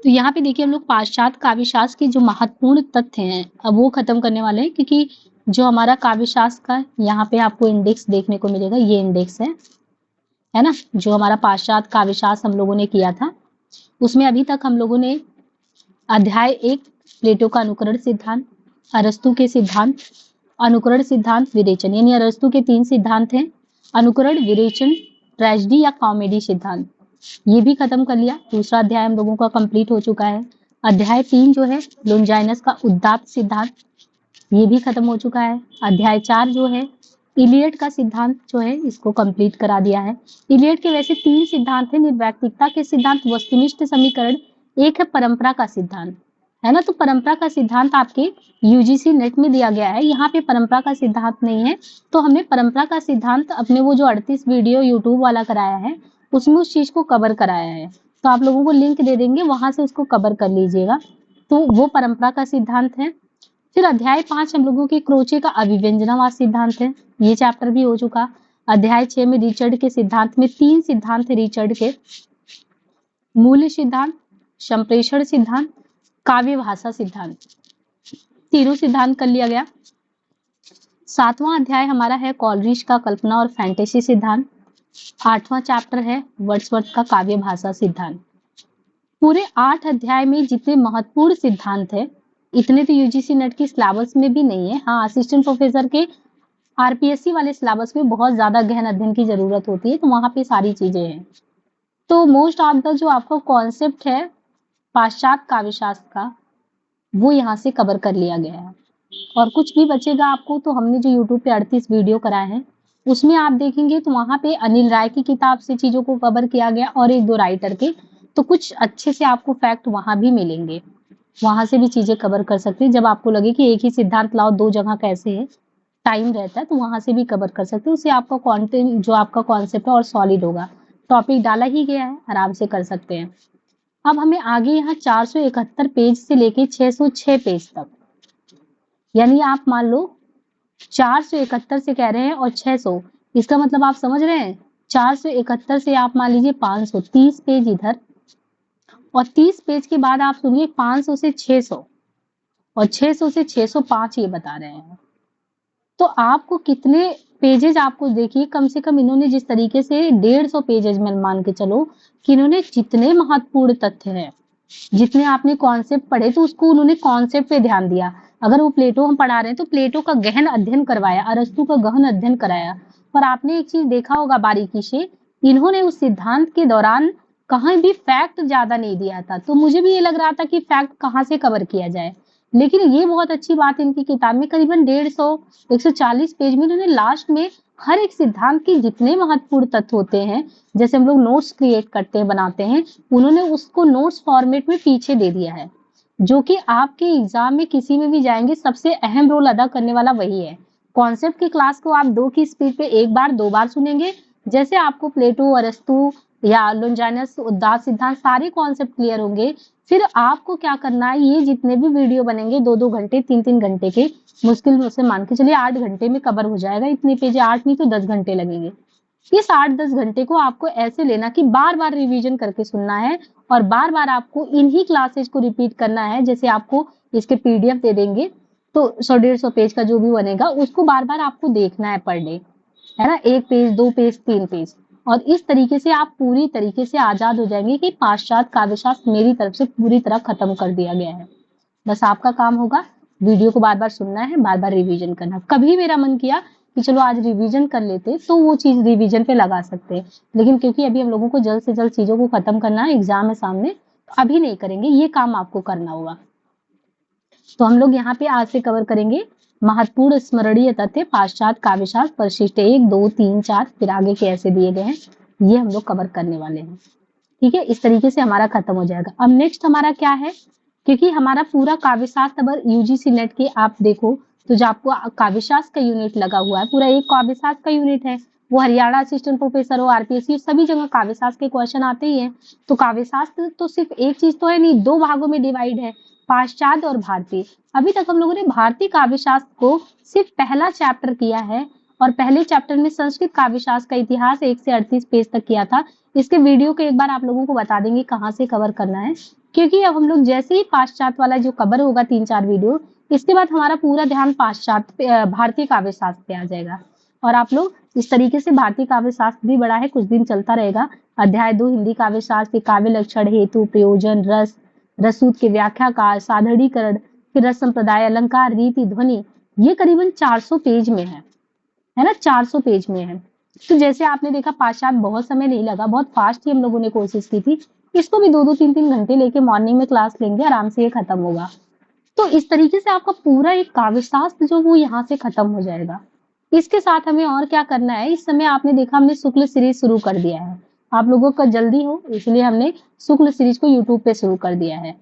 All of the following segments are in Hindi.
तो यहाँ पे देखिए हम लोग पाश्चात्य काव्य शास्त्र के जो महत्वपूर्ण तथ्य हैं अब वो खत्म करने वाले हैं, क्योंकि जो हमारा काव्य शास्त्र का यहाँ पे आपको इंडेक्स देखने को मिलेगा, ये इंडेक्स है ना, जो हमारा पाश्चात्य काव्य शास्त्र हम लोगों ने किया था, उसमें अभी तक हम लोगों ने अध्याय 1 प्लेटो का अनुकरण सिद्धांत, अरस्तु के सिद्धांत, अनुकरण सिद्धांत, विरेचन, यानी अरस्तु के 3 सिद्धांत हैं, अनुकरण, विरेचन, ट्रेजेडी या कॉमेडी सिद्धांत, ये भी खत्म कर लिया। दूसरा अध्याय हम लोगों का कंप्लीट हो चुका है। अध्याय 3 जो है लोंजाइनस का उदात्त सिद्धांत, ये भी खत्म हो चुका है। अध्याय 4 जो है इलियट का सिद्धांत जो है इसको कंप्लीट करा दिया है। इलियट के वैसे 3 सिद्धांत है, निर्वैयक्तिकता के सिद्धांत, वस्तुनिष्ठ समीकरण, एक है परंपरा का सिद्धांत, है ना। तो परंपरा का सिद्धांत आपके यूजीसी नेट में दिया गया है, यहाँ पे परंपरा का सिद्धांत नहीं है, तो हमने परंपरा का सिद्धांत अपने वो जो 38 वीडियो यूट्यूब वाला कराया है उसमें उस चीज को कवर कराया है, तो आप लोगों को लिंक दे देंगे, वहां से उसको कवर कर लीजिएगा। तो वो परंपरा का सिद्धांत है। फिर अध्याय 5 हम लोगों के क्रोचे का अभिव्यंजनावाद सिद्धांत है, ये चैप्टर भी हो चुका। अध्याय 6 में रिचर्ड के सिद्धांत में 3 सिद्धांत है रिचर्ड के, मूल्य सिद्धांत, संप्रेषण सिद्धांत, काव्य भाषा सिद्धांत, तीनों सिद्धांत कर लिया गया। 7वां अध्याय हमारा है कॉलरिज का कल्पना और फैंटेसी सिद्धांत। 8वां चैप्टर है वर्ड्सवर्थ का काव्य भाषा सिद्धांत। पूरे 8 अध्याय में जितने महत्वपूर्ण सिद्धांत है इतने तो यूजीसी नेट की सिलेबस में भी नहीं है। हाँ, असिस्टेंट प्रोफेसर के आरपीएससी वाले सिलेबस में बहुत ज्यादा गहन अध्ययन की जरूरत होती है, तो वहां पे सारी चीजें हैं। तो मोस्ट ऑफ द जो आपका कॉन्सेप्ट है पाश्चात्य काव्य शास्त्र का वो यहाँ से कवर कर लिया गया है। और कुछ भी बचेगा आपको तो हमने जो यूट्यूब पे 38 वीडियो कराए हैं उसमें आप देखेंगे तो वहां पे अनिल राय की किताब से चीजों को कवर किया गया और 1-2 राइटर के, तो कुछ अच्छे से आपको फैक्ट वहां भी मिलेंगे, वहां से भी चीजें कवर कर सकते हैं। जब आपको लगे कि एक ही सिद्धांत लाओ 2 जगह कैसे है, टाइम रहता है, तो वहां से भी कवर कर सकते हैं। उससे आपका कंटेंट जो आपका कॉन्सेप्ट है और सॉलिड होगा। टॉपिक डाला ही गया है, आराम से कर सकते हैं। अब हमें आगे यहाँ 471 पेज से लेके 606 पेज तक, यानी आप मान लो 471 से कह रहे हैं और 600, इसका मतलब आप समझ रहे हैं 471 से आप मान लीजिए 530 पेज इधर, और 30 पेज के बाद आप सुनिए 500 से 600 और 600 से 605 ये बता रहे हैं। तो आपको कितने पेजेज, आपको देखिए कम से कम इन्होंने जिस तरीके से 150 पेजेज में मान के चलो कि इन्होंने जितने महत्वपूर्ण तथ्य हैं, जितने आपने कॉन्सेप्ट पढ़े, तो उसको उन्होंने कॉन्सेप्ट पे ध्यान दिया। अगर वो प्लेटो हम पढ़ा रहे हैं तो प्लेटो का गहन अध्ययन करवाया, अरस्तु का गहन अध्ययन कराया। और आपने एक चीज देखा होगा बारीकी से, इन्होंने उस सिद्धांत के दौरान कहीं भी फैक्ट ज्यादा नहीं दिया था, तो मुझे भी ये लग रहा था कि फैक्ट कहाँ से कवर किया जाए। लेकिन ये बहुत अच्छी बात इनकी किताब में, करीबन 150-140 पेज में इन्होंने लास्ट में हर एक सिद्धांत के जितने महत्वपूर्ण तत्व होते हैं, जैसे हम लोग नोट्स क्रिएट करते हैं, बनाते हैं, उन्होंने उसको नोट्स फॉर्मेट में पीछे दे दिया है, जो कि आपके एग्जाम में किसी में भी जाएंगे सबसे अहम रोल अदा करने वाला वही है। कॉन्सेप्ट की क्लास को आप 2 की स्पीड पे 1 बार 2 बार सुनेंगे, जैसे आपको प्लेटो, अरस्तु या लोंजाइनस, उदात्त सिद्धांत सारे कॉन्सेप्ट क्लियर होंगे। फिर आपको क्या करना है, ये जितने भी वीडियो बनेंगे 2-2 घंटे 3-3 घंटे के, मुश्किल से मान के चलिए 8 घंटे में कवर हो जाएगा। इतने पेज 8 नहीं तो 10 घंटे लगेंगे। इस 8-10 घंटे को आपको ऐसे लेना कि बार बार रिवीजन करके सुनना है और बार बार आपको इन्हीं क्लासेज को रिपीट करना है। जैसे आपको इसके पीडीएफ दे देंगे तो 100-150 पेज का जो भी बनेगा उसको बार बार आपको देखना है पर डे, है ना, 1 पेज 2 पेज 3 पेज। और इस तरीके से आप पूरी तरीके से आजाद हो जाएंगे कि पाश्चात्य काव्य शास्त्र मेरी तरफ से पूरी तरह खत्म कर दिया गया है। बस आपका काम होगा वीडियो को बार बार सुनना है, बार बार रिवीजन करना। कभी मेरा मन किया कि चलो आज रिवीजन कर लेते तो वो चीज रिवीजन पे लगा सकते हैं, लेकिन क्योंकि अभी हम लोगों को जल्द से जल्द चीजों को खत्म करना है, एग्जाम है सामने, तो अभी नहीं करेंगे, ये काम आपको करना होगा। तो हम लोग यहाँ पे आज से कवर करेंगे महत्वपूर्ण स्मरणीय तथ्य पाश्चात्य काव्य शास्त्र परिशिष्ट 1, 2, 3, 4, फिर आगे के ऐसे दिए गए हैं, ये हम लोग कवर करने वाले हैं। ठीक है, इस तरीके से हमारा खत्म हो जाएगा। अब नेक्स्ट हमारा क्या है, क्योंकि हमारा पूरा काव्य शास्त्र अगर यूजीसी नेट के आप देखो तो जो आपको काव्य शास्त्र का यूनिट लगा हुआ है, पूरा एक काव्य शास्त्र का यूनिट है, वो हरियाणा असिस्टेंट प्रोफेसर हो, आरपीएससी, सभी जगह काव्य शास्त्र के क्वेश्चन आते ही हैं। तो काव्य शास्त्र तो सिर्फ एक चीज तो है नहीं, 2 भागों में डिवाइड है, पाश्चात्य और भारतीय। अभी तक हम लोगों ने भारतीय काव्य शास्त्र को सिर्फ पहला चैप्टर किया है, और पहले चैप्टर में संस्कृत काव्यशास्त्र का इतिहास 1 से 38 पेज तक किया था। इसके वीडियो को एक बार आप लोगों को बता देंगे कहाँ से कवर करना है, क्योंकि अब हम लोग जैसे ही पाश्चात्य वाला जो कवर होगा 3-4 वीडियो, इसके बाद हमारा पूरा ध्यान पाश्चात्य भारतीय काव्यशास्त्र पे आ जाएगा। और आप लोग इस तरीके से भारतीय काव्यशास्त्र भी बड़ा है, कुछ दिन चलता रहेगा। अध्याय 2 हिंदी काव्यशास्त्र, काव्य लक्षण, हेतु, प्रयोजन, रस, रसूत के व्याख्याकार, साधारणीकरण, फिर रस संप्रदाय, अलंकार, रीति, ध्वनि, ये करीबन 400 पेज में है ना, 400 पेज में है। तो जैसे आपने देखा पाश्चात्य बहुत समय नहीं लगा, बहुत फास्ट ही हम लोगों ने कोशिश की थी। इसको भी 2-2 3-3 घंटे लेके मॉर्निंग में क्लास लेंगे, आराम से ये खत्म होगा। तो इस तरीके से आपका पूरा एक काव्यशास्त्र जो वो यहाँ से खत्म हो जाएगा। इसके साथ हमें और क्या करना है, इस समय आपने देखा हमने शुक्ल सीरीज शुरू कर दिया है। आप लोगों को जल्दी हो इसलिए हमने शुक्ल सीरीज को यूट्यूब पे शुरू कर दिया है।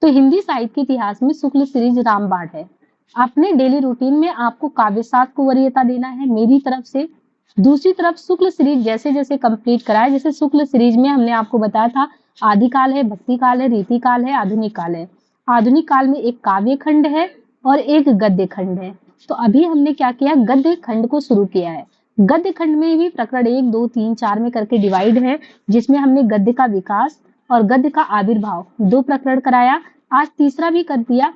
तो हिंदी साहित्य के इतिहास में शुक्ल सीरीज रामबाण है। अपने डेली रूटीन में आपको काव्यशास्त्र को वरीयता देना है मेरी तरफ से। दूसरी तरफ शुक्ल सीरीज जैसे जैसे कंप्लीट कराए, जैसे शुक्ल सीरीज में हमने आपको बताया था आदिकाल है, भक्ति काल है, रीति काल है, आधुनिक काल है। आधुनिक काल में एक काव्य खंड है और एक गद्य खंड है। तो अभी हमने क्या किया, गद्य खंड को शुरू किया है। गद्य खंड में भी प्रकरण 1, 2, 3, 4 में करके डिवाइड है, जिसमें हमने गद्य का विकास और गद्य का आविर्भाव 2 प्रकरण कराया। आज तीसरा भी कर दिया,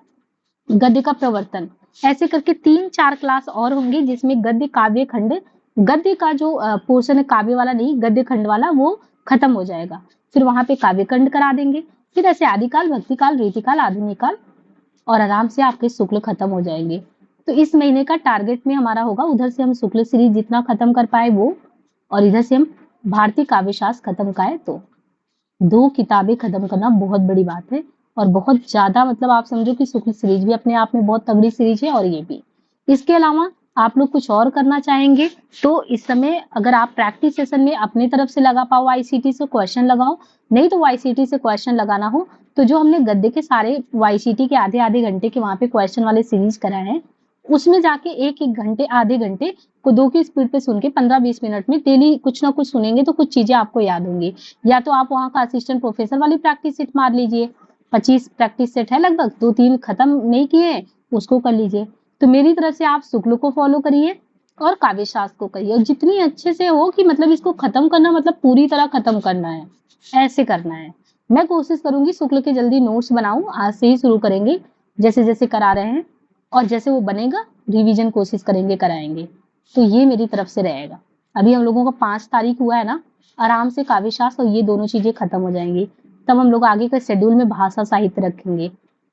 गद्य का प्रवर्तन। ऐसे करके 3-4 क्लास और होंगे जिसमें गद्य काव्य खंड, गद्य का जो पोर्शन है काव्य वाला नहीं, गद्य खंड वाला, वो खत्म हो जाएगा। फिर वहां पे काव्य खंड करा देंगे। फिर ऐसे आदिकाल, भक्ति काल, रीति काल, आधुनिक काल, और आराम से आपके शुक्ल खत्म हो जाएंगे। तो इस महीने का टारगेट में हमारा होगा उधर से हम शुक्ल सीरीज जितना खत्म कर पाए वो, और इधर से हम भारतीय काव्यशास्त्र खत्म कराए। तो 2 किताबें खत्म करना बहुत बड़ी बात है और बहुत ज्यादा, मतलब आप समझो कि शुक्ल सीरीज भी अपने आप में बहुत तगड़ी सीरीज है और ये भी। इसके अलावा आप लोग कुछ और करना चाहेंगे तो इस समय अगर आप प्रैक्टिस सेशन में अपने तरफ से लगा पाओ, वाईसीटी से क्वेश्चन लगाओ, नहीं तो वाईसीटी से क्वेश्चन लगाना हो तो जो हमने गद्य के सारे वाईसीटी के आधे घंटे के वहां पे क्वेश्चन वाले सीरीज कराए हैं, उसमें जाके 1-1 घंटे, आधे घंटे को 2 की स्पीड पे सुन के 15-20 मिनट में डेली कुछ ना कुछ सुनेंगे तो कुछ चीजें आपको याद होंगी। या तो आप वहां का असिस्टेंट प्रोफेसर वाली प्रैक्टिस सेट मार लीजिए, 25 प्रैक्टिस सेट है लगभग, 2-3 खत्म नहीं किए उसको कर लीजिए। तो मेरी तरफ से आप शुक्ल को फॉलो करिए और काव्यशास्त्र को करिए, और जितनी अच्छे से हो कि मतलब इसको खत्म करना, मतलब पूरी तरह खत्म करना है, ऐसे करना है। मैं कोशिश करूंगी शुक्ल के जल्दी नोट्स बनाऊं, आज से ही शुरू करेंगे जैसे जैसे करा रहे हैं, और जैसे वो बनेगा रिवीजन कोशिश करेंगे, कराएंगे। तो ये मेरी तरफ से रहेगा। अभी हम लोगों का 5 तारीख हुआ है ना, आराम से काव्यशास्त्र और ये दोनों चीजें खत्म हो जाएंगी। तब हम लोग आगे के शेड्यूल में भाषा साहित्य रखेंगे,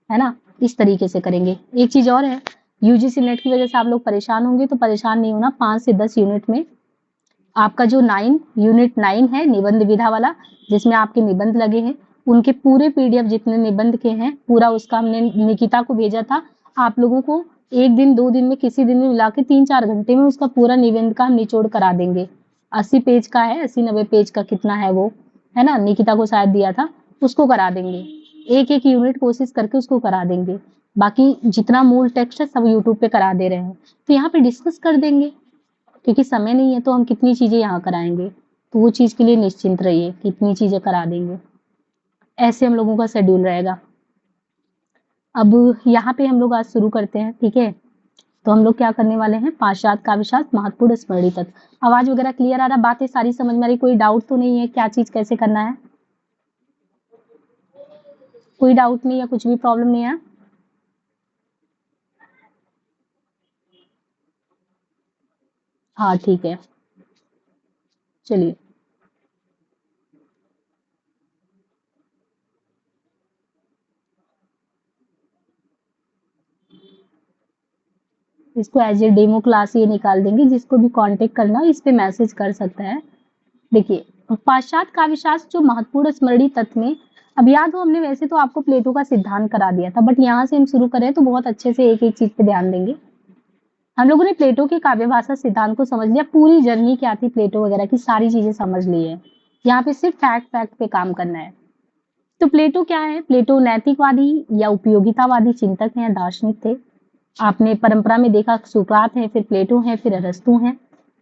है ना, इस तरीके से करेंगे। एक चीज और है, यूजीसी नेट की वजह से आप लोग परेशान होंगे तो परेशान नहीं होना। 5 से 10 यूनिट में आपका जो यूनिट 9 है निबंध विधा वाला, जिसमें आपके निबंध लगे हैं, उनके पूरे पीडीएफ जितने निबंध के हैं पूरा उसका हमने निकिता को भेजा था। आप लोगों को 1 दिन 2 दिन में, किसी दिन में मिला के 3-4 घंटे में उसका पूरा निबंध का हम निचोड़ करा देंगे। 80 पेज का है, 80-90 पेज का कितना है वो, है ना, निकिता को शायद दिया था, उसको करा देंगे। 1-1 यूनिट कोशिश करके उसको करा देंगे। बाकी जितना मूल टेक्स्ट है सब यूट्यूब पे करा दे रहे हैं, तो यहाँ पे डिस्कस कर देंगे, क्योंकि समय नहीं है तो हम कितनी चीजें यहाँ कराएंगे। तो वो चीज के लिए निश्चिंत रहिए, कितनी चीजें करा देंगे। ऐसे हम लोगों का शेड्यूल रहेगा। अब यहाँ पे हम लोग आज शुरू करते हैं, ठीक है। तो हम लोग क्या करने वाले हैं, पाश्चात्य काव्यशास्त्र महत्वपूर्ण स्मरणीय तत्व। आवाज वगैरह क्लियर आ रहा, बातें सारी समझ में आ रही, कोई डाउट तो नहीं है क्या चीज कैसे करना है? कोई डाउट नहीं है, कुछ भी प्रॉब्लम नहीं है? हाँ ठीक है, चलिए। इसको एज ए डेमो क्लास ये निकाल देंगे, जिसको भी कांटेक्ट करना इस पे मैसेज कर सकता है। देखिए, पाश्चात्य काव्यशास्त्र जो महत्वपूर्ण स्मरणीय तत्व में, अब याद हो हमने वैसे तो आपको प्लेटो का सिद्धांत करा दिया था, बट यहाँ से हम शुरू करें तो बहुत अच्छे से एक एक चीज पे ध्यान देंगे। हम लोगों ने प्लेटो के काव्य भाषा सिद्धांत को समझ लिया, पूरी जर्नी क्या थी प्लेटो वगैरह की सारी चीजें समझ ली है। यहाँ पे सिर्फ फैक्ट पे काम करना है। तो प्लेटो क्या है, प्लेटो नैतिकवादी या उपयोगितावादी चिंतक हैं, दार्शनिक थे। आपने परंपरा में देखा सुकरात है, फिर प्लेटो है, फिर अरस्तु है,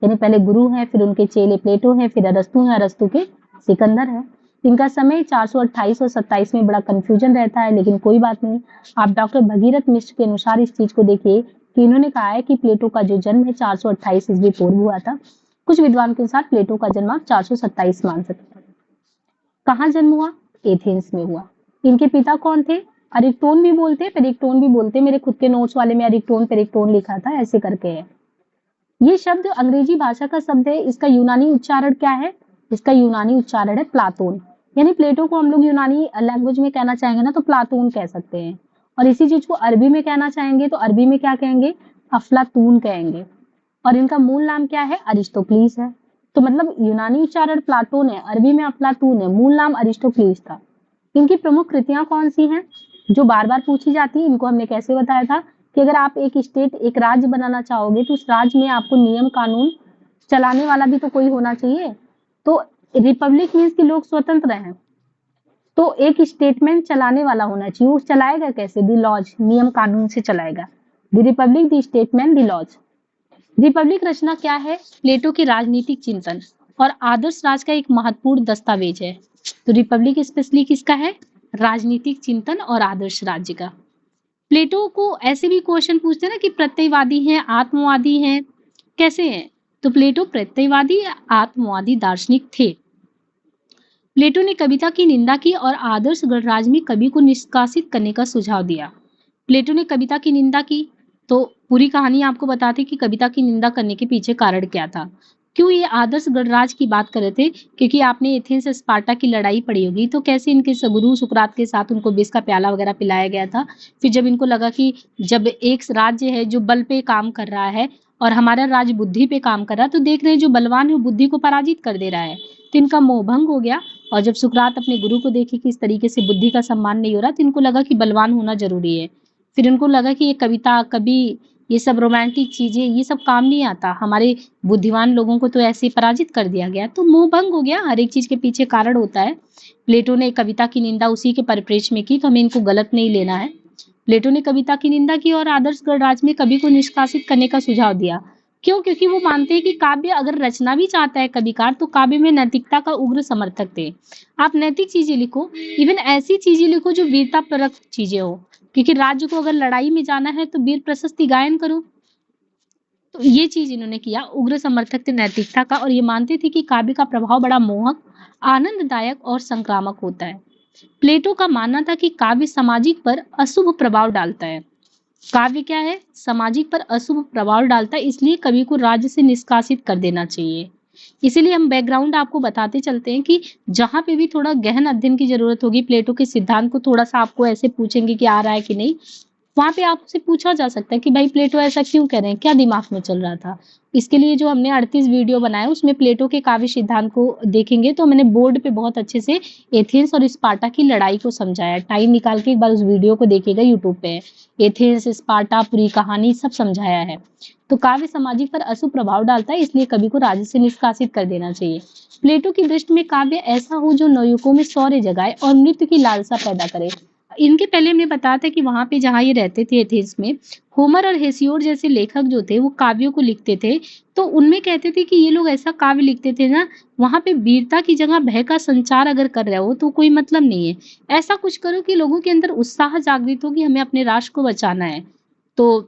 यानी पहले गुरु है, फिर उनके चेले प्लेटो है, फिर अरस्तु है, अरस्तु के सिकंदर है। इनका समय 428 और 27 में बड़ा कंफ्यूजन रहता है, लेकिन कोई बात नहीं। आप डॉक्टर भगीरथ मिश्र के अनुसार इस चीज को देखिए कि इन्होंने कहा है कि प्लेटो का जो जन्म है 428 ईस्वी पूर्व हुआ था। कुछ विद्वान के अनुसार प्लेटो का जन्म आप 427 मान सकते हैं। कहाँ जन्म हुआ? एथेंस में हुआ। इनके पिता कौन थे? अरिस्टोन भी बोलते, पेरिक्टोन भी बोलते, मेरे खुद के नोट्स वाले में अरिस्टोन पेरिक्टोन लिखा था, ऐसे करके है। ये शब्द अंग्रेजी भाषा का शब्द है, इसका यूनानी उच्चारण क्या है? इसका यूनानी उच्चारण है प्लाटोन। यानी प्लेटो को हम लोग यूनानी लैंग्वेज में कहना चाहेंगे ना तो प्लाटोन कह सकते हैं, और इसी चीज को अरबी में कहना चाहेंगे तो अरबी में क्या कहेंगे? अफलातून कहेंगे। और इनका मूल नाम क्या है? अरिस्टोक्लीस है। तो मतलब यूनानी उच्चारण प्लाटोन है, अरबी में अफलातून है, मूल नाम अरिस्टोक्लीस था। इनकी प्रमुख कृतियां कौन सी हैं जो बार बार पूछी जाती है? इनको हमने कैसे बताया था कि अगर आप एक स्टेट, एक राज्य बनाना चाहोगे तो उस राज्य में आपको नियम कानून चलाने वाला भी तो कोई होना चाहिए। तो रिपब्लिक मीन्स कि लोग स्वतंत्र हैं, तो एक स्टेटमेंट चलाने वाला होना चाहिए। वो चलाएगा कैसे? द लॉज, नियम कानून से चलाएगा। The republic, the statement, the laws. Republic रचना क्या है? प्लेटो के राजनीतिक चिंतन और आदर्श राज का एक महत्वपूर्ण दस्तावेज है। तो रिपब्लिक स्पेशली किसका है? राजनीतिक चिंतन और आदर्श राज्य का। प्लेटो को ऐसे भी क्वेश्चन पूछते हैं ना कि प्रत्ययवादी हैं, आत्मवादी हैं, कैसे हैं? तो प्लेटो प्रत्ययवादी, आत्मवादी दार्शनिक थे। प्लेटो ने कविता की निंदा की और आदर्श गणराज्य में कवि को निष्कासित करने का सुझाव दिया। प्लेटो ने कविता की निंदा की, तो पूरी कहानी आपको बताते कि कविता की निंदा करने के पीछे कारण क्या था। क्यों ये आदर्श गणराज्य की बात कर रहे थे? क्योंकि आपने एथेंस स्पार्टा की लड़ाई पढ़ी होगी, तो कैसे इनके गुरु सुकरात के साथ उनको विष का प्याला वगैरह पिलाया गया था। फिर जब इनको लगा कि जब एक राज्य है जो बल पे काम कर रहा है और हमारा राज्य बुद्धि पे काम कर रहा है, तो देख रहे हैं जो बलवान है वो बुद्धि को पराजित कर दे रहा है, तो इनका मोहभंग हो गया। और जब सुकरात अपने गुरु को देखे कि इस तरीके से बुद्धि का सम्मान नहीं हो रहा, तो इनको लगा कि बलवान होना जरूरी है। फिर इनको लगा कि ये कविता, कवि, ये सब रोमांटिक चीजें, ये सब काम नहीं आता, हमारे बुद्धिमान लोगों को तो ऐसे पराजित कर दिया गया, तो मोहभंग हो गया। हर एक चीज के पीछे कारण होता है। प्लेटो ने कविता की निंदा उसी के परिप्रेक्ष्य में की, तो हमें इनको गलत नहीं लेना है। प्लेटो ने कविता की निंदा की और आदर्श गणराज्य में कवि को निष्कासित करने का सुझाव दिया। क्यों? क्योंकि वो मानते हैं कि काव्य अगर रचना भी चाहता है कविकार, तो काव्य में नैतिकता का उग्र समर्थक थे। आप नैतिक चीजें लिखो, इवन ऐसी चीजें लिखो जो वीरता परक चीजें हो, क्योंकि राज्य को अगर लड़ाई में जाना है तो वीर प्रशस्ति गायन करो। तो ये चीज इन्होंने किया, उग्र समर्थक थे नैतिकता का, और ये मानते थे कि काव्य का प्रभाव बड़ा मोहक, आनंददायक और संक्रामक होता है। प्लेटो का मानना था कि काव्य सामाजिक पर अशुभ प्रभाव डालता है। काव्य क्या है? सामाजिक पर अशुभ प्रभाव डालता है, इसलिए कवि को राज्य से निष्कासित कर देना चाहिए। इसीलिए हम बैकग्राउंड आपको बताते चलते हैं कि जहां पे भी थोड़ा गहन अध्ययन की जरूरत होगी, प्लेटो के सिद्धांत को थोड़ा सा आपको ऐसे पूछेंगे कि आ रहा है कि नहीं, वहां पे आपसे पूछा जा सकता है कि भाई प्लेटो ऐसा क्यों कह रहे हैं, क्या दिमाग में चल रहा था। इसके लिए जो हमने 38 वीडियो बनाए उसमें प्लेटो के काव्य सिद्धांत को देखेंगे, तो मैंने बोर्ड पे बहुत अच्छे से एथेंस और स्पार्टा की लड़ाई को समझाया। टाइम निकाल के एक बार उस वीडियो को देखिएगा, यूट्यूब पे एथेंस स्पार्टा पूरी कहानी सब समझाया है। तो काव्य सामाजिक पर अशुभ प्रभाव डालता है, इसलिए कवि को राज्य से निष्कासित कर देना चाहिए। प्लेटो की दृष्टि में काव्य ऐसा हो जो नवयुवकों में शौर्य जगाए और नृत्य की लालसा पैदा करे। इनके पहले हमने बताया था कि वहां पे जहाँ ये रहते थे एथेंस में, होमर और हेसियोड जैसे लेखक जो थे वो काव्यों को लिखते थे। तो उनमें कहते थे कि ये लोग ऐसा काव्य लिखते थे ना, वहां पे वीरता की जगह भय का संचार अगर कर रहे हो तो कोई मतलब नहीं है। ऐसा कुछ करो कि लोगों के अंदर उत्साह जागृत हो कि हमें अपने राष्ट्र को बचाना है। तो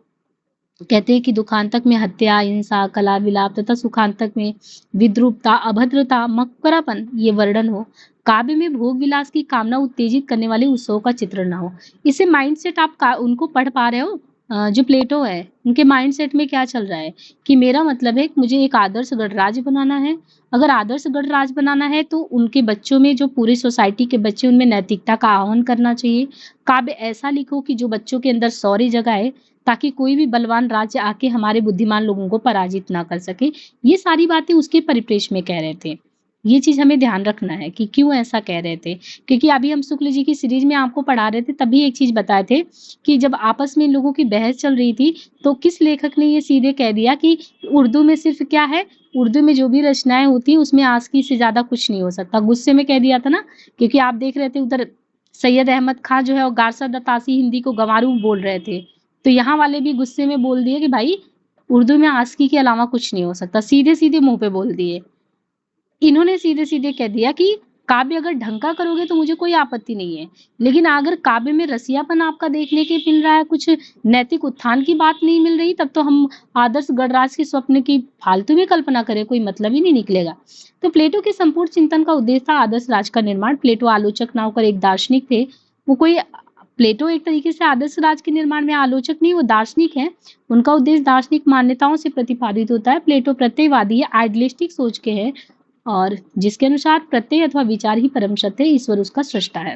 कहते हैं कि दुखांतक में हत्या, हिंसा, कला विलाप तथा सुखांतक में विद्रूपता, अभद्रता, मकरापन ये वर्णन हो। काव्य में भोग विलास की कामना उत्तेजित करने वाले उत्सव का चित्रण ना हो। इससे माइंडसेट आप उनको पढ़ पा रहे हो। जो प्लेटो है उनके माइंडसेट में क्या चल रहा है कि मेरा मतलब है कि मुझे एक आदर्श गणराज्य बनाना है। अगर आदर्श गणराज्य बनाना है तो उनके बच्चों में, जो पूरी सोसाइटी के बच्चे, उनमें नैतिकता का आह्वान करना चाहिए। काव्य ऐसा लिखो कि जो बच्चों के अंदर शौर्य जगाए, ताकि कोई भी बलवान राज्य आके हमारे बुद्धिमान लोगों को पराजित ना कर सके। ये सारी बातें उसके परिप्रेक्ष्य में कह रहे थे। ये चीज हमें ध्यान रखना है कि क्यों ऐसा कह रहे थे, क्योंकि अभी हम शुक्ल जी की सीरीज में आपको पढ़ा रहे थे, तभी एक चीज बताए थे कि जब आपस में इन लोगों की बहस चल रही थी तो किस लेखक ने ये सीधे कह दिया कि उर्दू में सिर्फ क्या है, उर्दू में जो भी रचनाएं होती है उसमें आस्की से ज्यादा कुछ नहीं हो सकता। गुस्से में कह दिया था ना, क्योंकि आप देख रहे थे उधर सैयद अहमद खां जो है वो गारसा दतासी हिंदी को गंवारू बोल रहे थे, तो यहाँ वाले भी गुस्से में बोल दिए कि भाई उर्दू में आस्की के अलावा कुछ नहीं हो सकता, सीधे सीधे मुंह पे बोल दिए। इन्होंने सीधे सीधे कह दिया कि काव्य अगर ढंग का करोगे तो मुझे कोई आपत्ति नहीं है, लेकिन अगर काव्य में रसियापन आपका देखने के मिल रहा है, कुछ नैतिक उत्थान की बात नहीं मिल रही, तब तो हम आदर्श गणराज्य के स्वप्न की फालतू में कल्पना करें, कोई मतलब ही नहीं निकलेगा। तो प्लेटो के संपूर्ण चिंतन का उद्देश्य था आदर्श राज का निर्माण। प्लेटो आलोचक ना होकर एक दार्शनिक थे। वो कोई प्लेटो एक तरीके से आदर्श राज के निर्माण में आलोचक नहीं, वो दार्शनिक है। उनका उद्देश्य दार्शनिक मान्यताओं से प्रतिपादित होता है। प्लेटो प्रत्ययवादी है, आइडियलिस्टिक सोच के हैं, और जिसके अनुसार प्रत्यय अथवा विचार ही परम सत्य है, ईश्वर उसका सृष्टा है।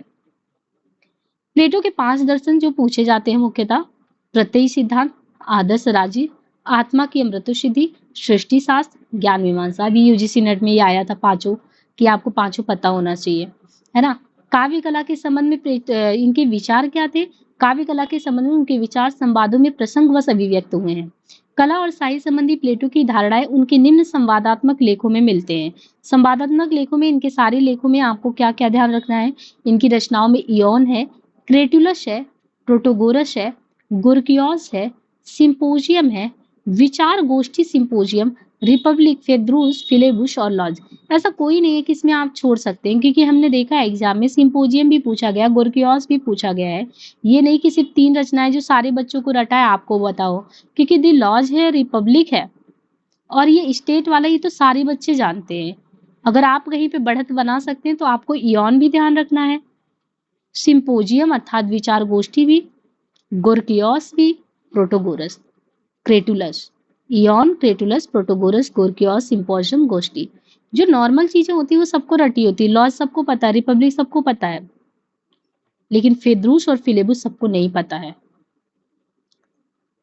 प्लेटो के 5 दर्शन जो पूछे जाते हैं मुख्यतः प्रत्यय सिद्धांत, आदर्श राज्य, आत्मा की अमृत सिद्धि, सृष्टि शास्त्र, ज्ञान मीमांसा। अभी यूजीसी नेट में ये आया था पांचों, कि आपको पांचों पता होना चाहिए, है ना। काव्य कला के संबंध में इनके विचार क्या थे? काव्य कला के संबंध में उनके विचार संवादों में प्रसंगवश अभिव्यक्त हुए हैं। कला और साहित्य संबंधी प्लेटो की धारणाएं उनके निम्न संवादात्मक लेखों में मिलते हैं। संवादात्मक लेखों में, इनके सारे लेखों में आपको क्या क्या ध्यान रखना है? इनकी रचनाओं में इयोन है, क्रेटुलस है, प्रोटोगोरस है, गोर्कियोस है, सिंपोजियम है, विचार गोष्ठी सिंपोजियम, रिपब्लिक, फेद्रूस, फिलेबुस और लॉज। ऐसा कोई नहीं है कि इसमें आप छोड़ सकते हैं, क्योंकि हमने देखा है एग्जाम में सिंपोजियम भी पूछा गया, गोर्कियोस भी पूछा गया है। ये नहीं कि सिर्फ 3 रचनाएं जो सारे बच्चों को रटा है आपको बताओ, क्योंकि दी लॉज है, रिपब्लिक है, और ये स्टेट वाला, ये तो सारे बच्चे जानते हैं। अगर आप कहीं पे बढ़त बना सकते हैं तो आपको इयोन भी ध्यान रखना है, सिंपोजियम अर्थात विचार गोष्ठी भी, गोर्कियोस भी, प्रोटोगोरस, क्रेटुलस, इयोन, क्रेटुलस, प्रोटोगोरस, गोर्कियोस, सिंपोजियम, गोष्ठी। जो नॉर्मल चीजें होती है वो सबको रटी होती है। लॉज सबको पता है, रिपब्लिक सबको पता है, लेकिन फेद्रूस और फिलेबुस सबको नहीं पता है।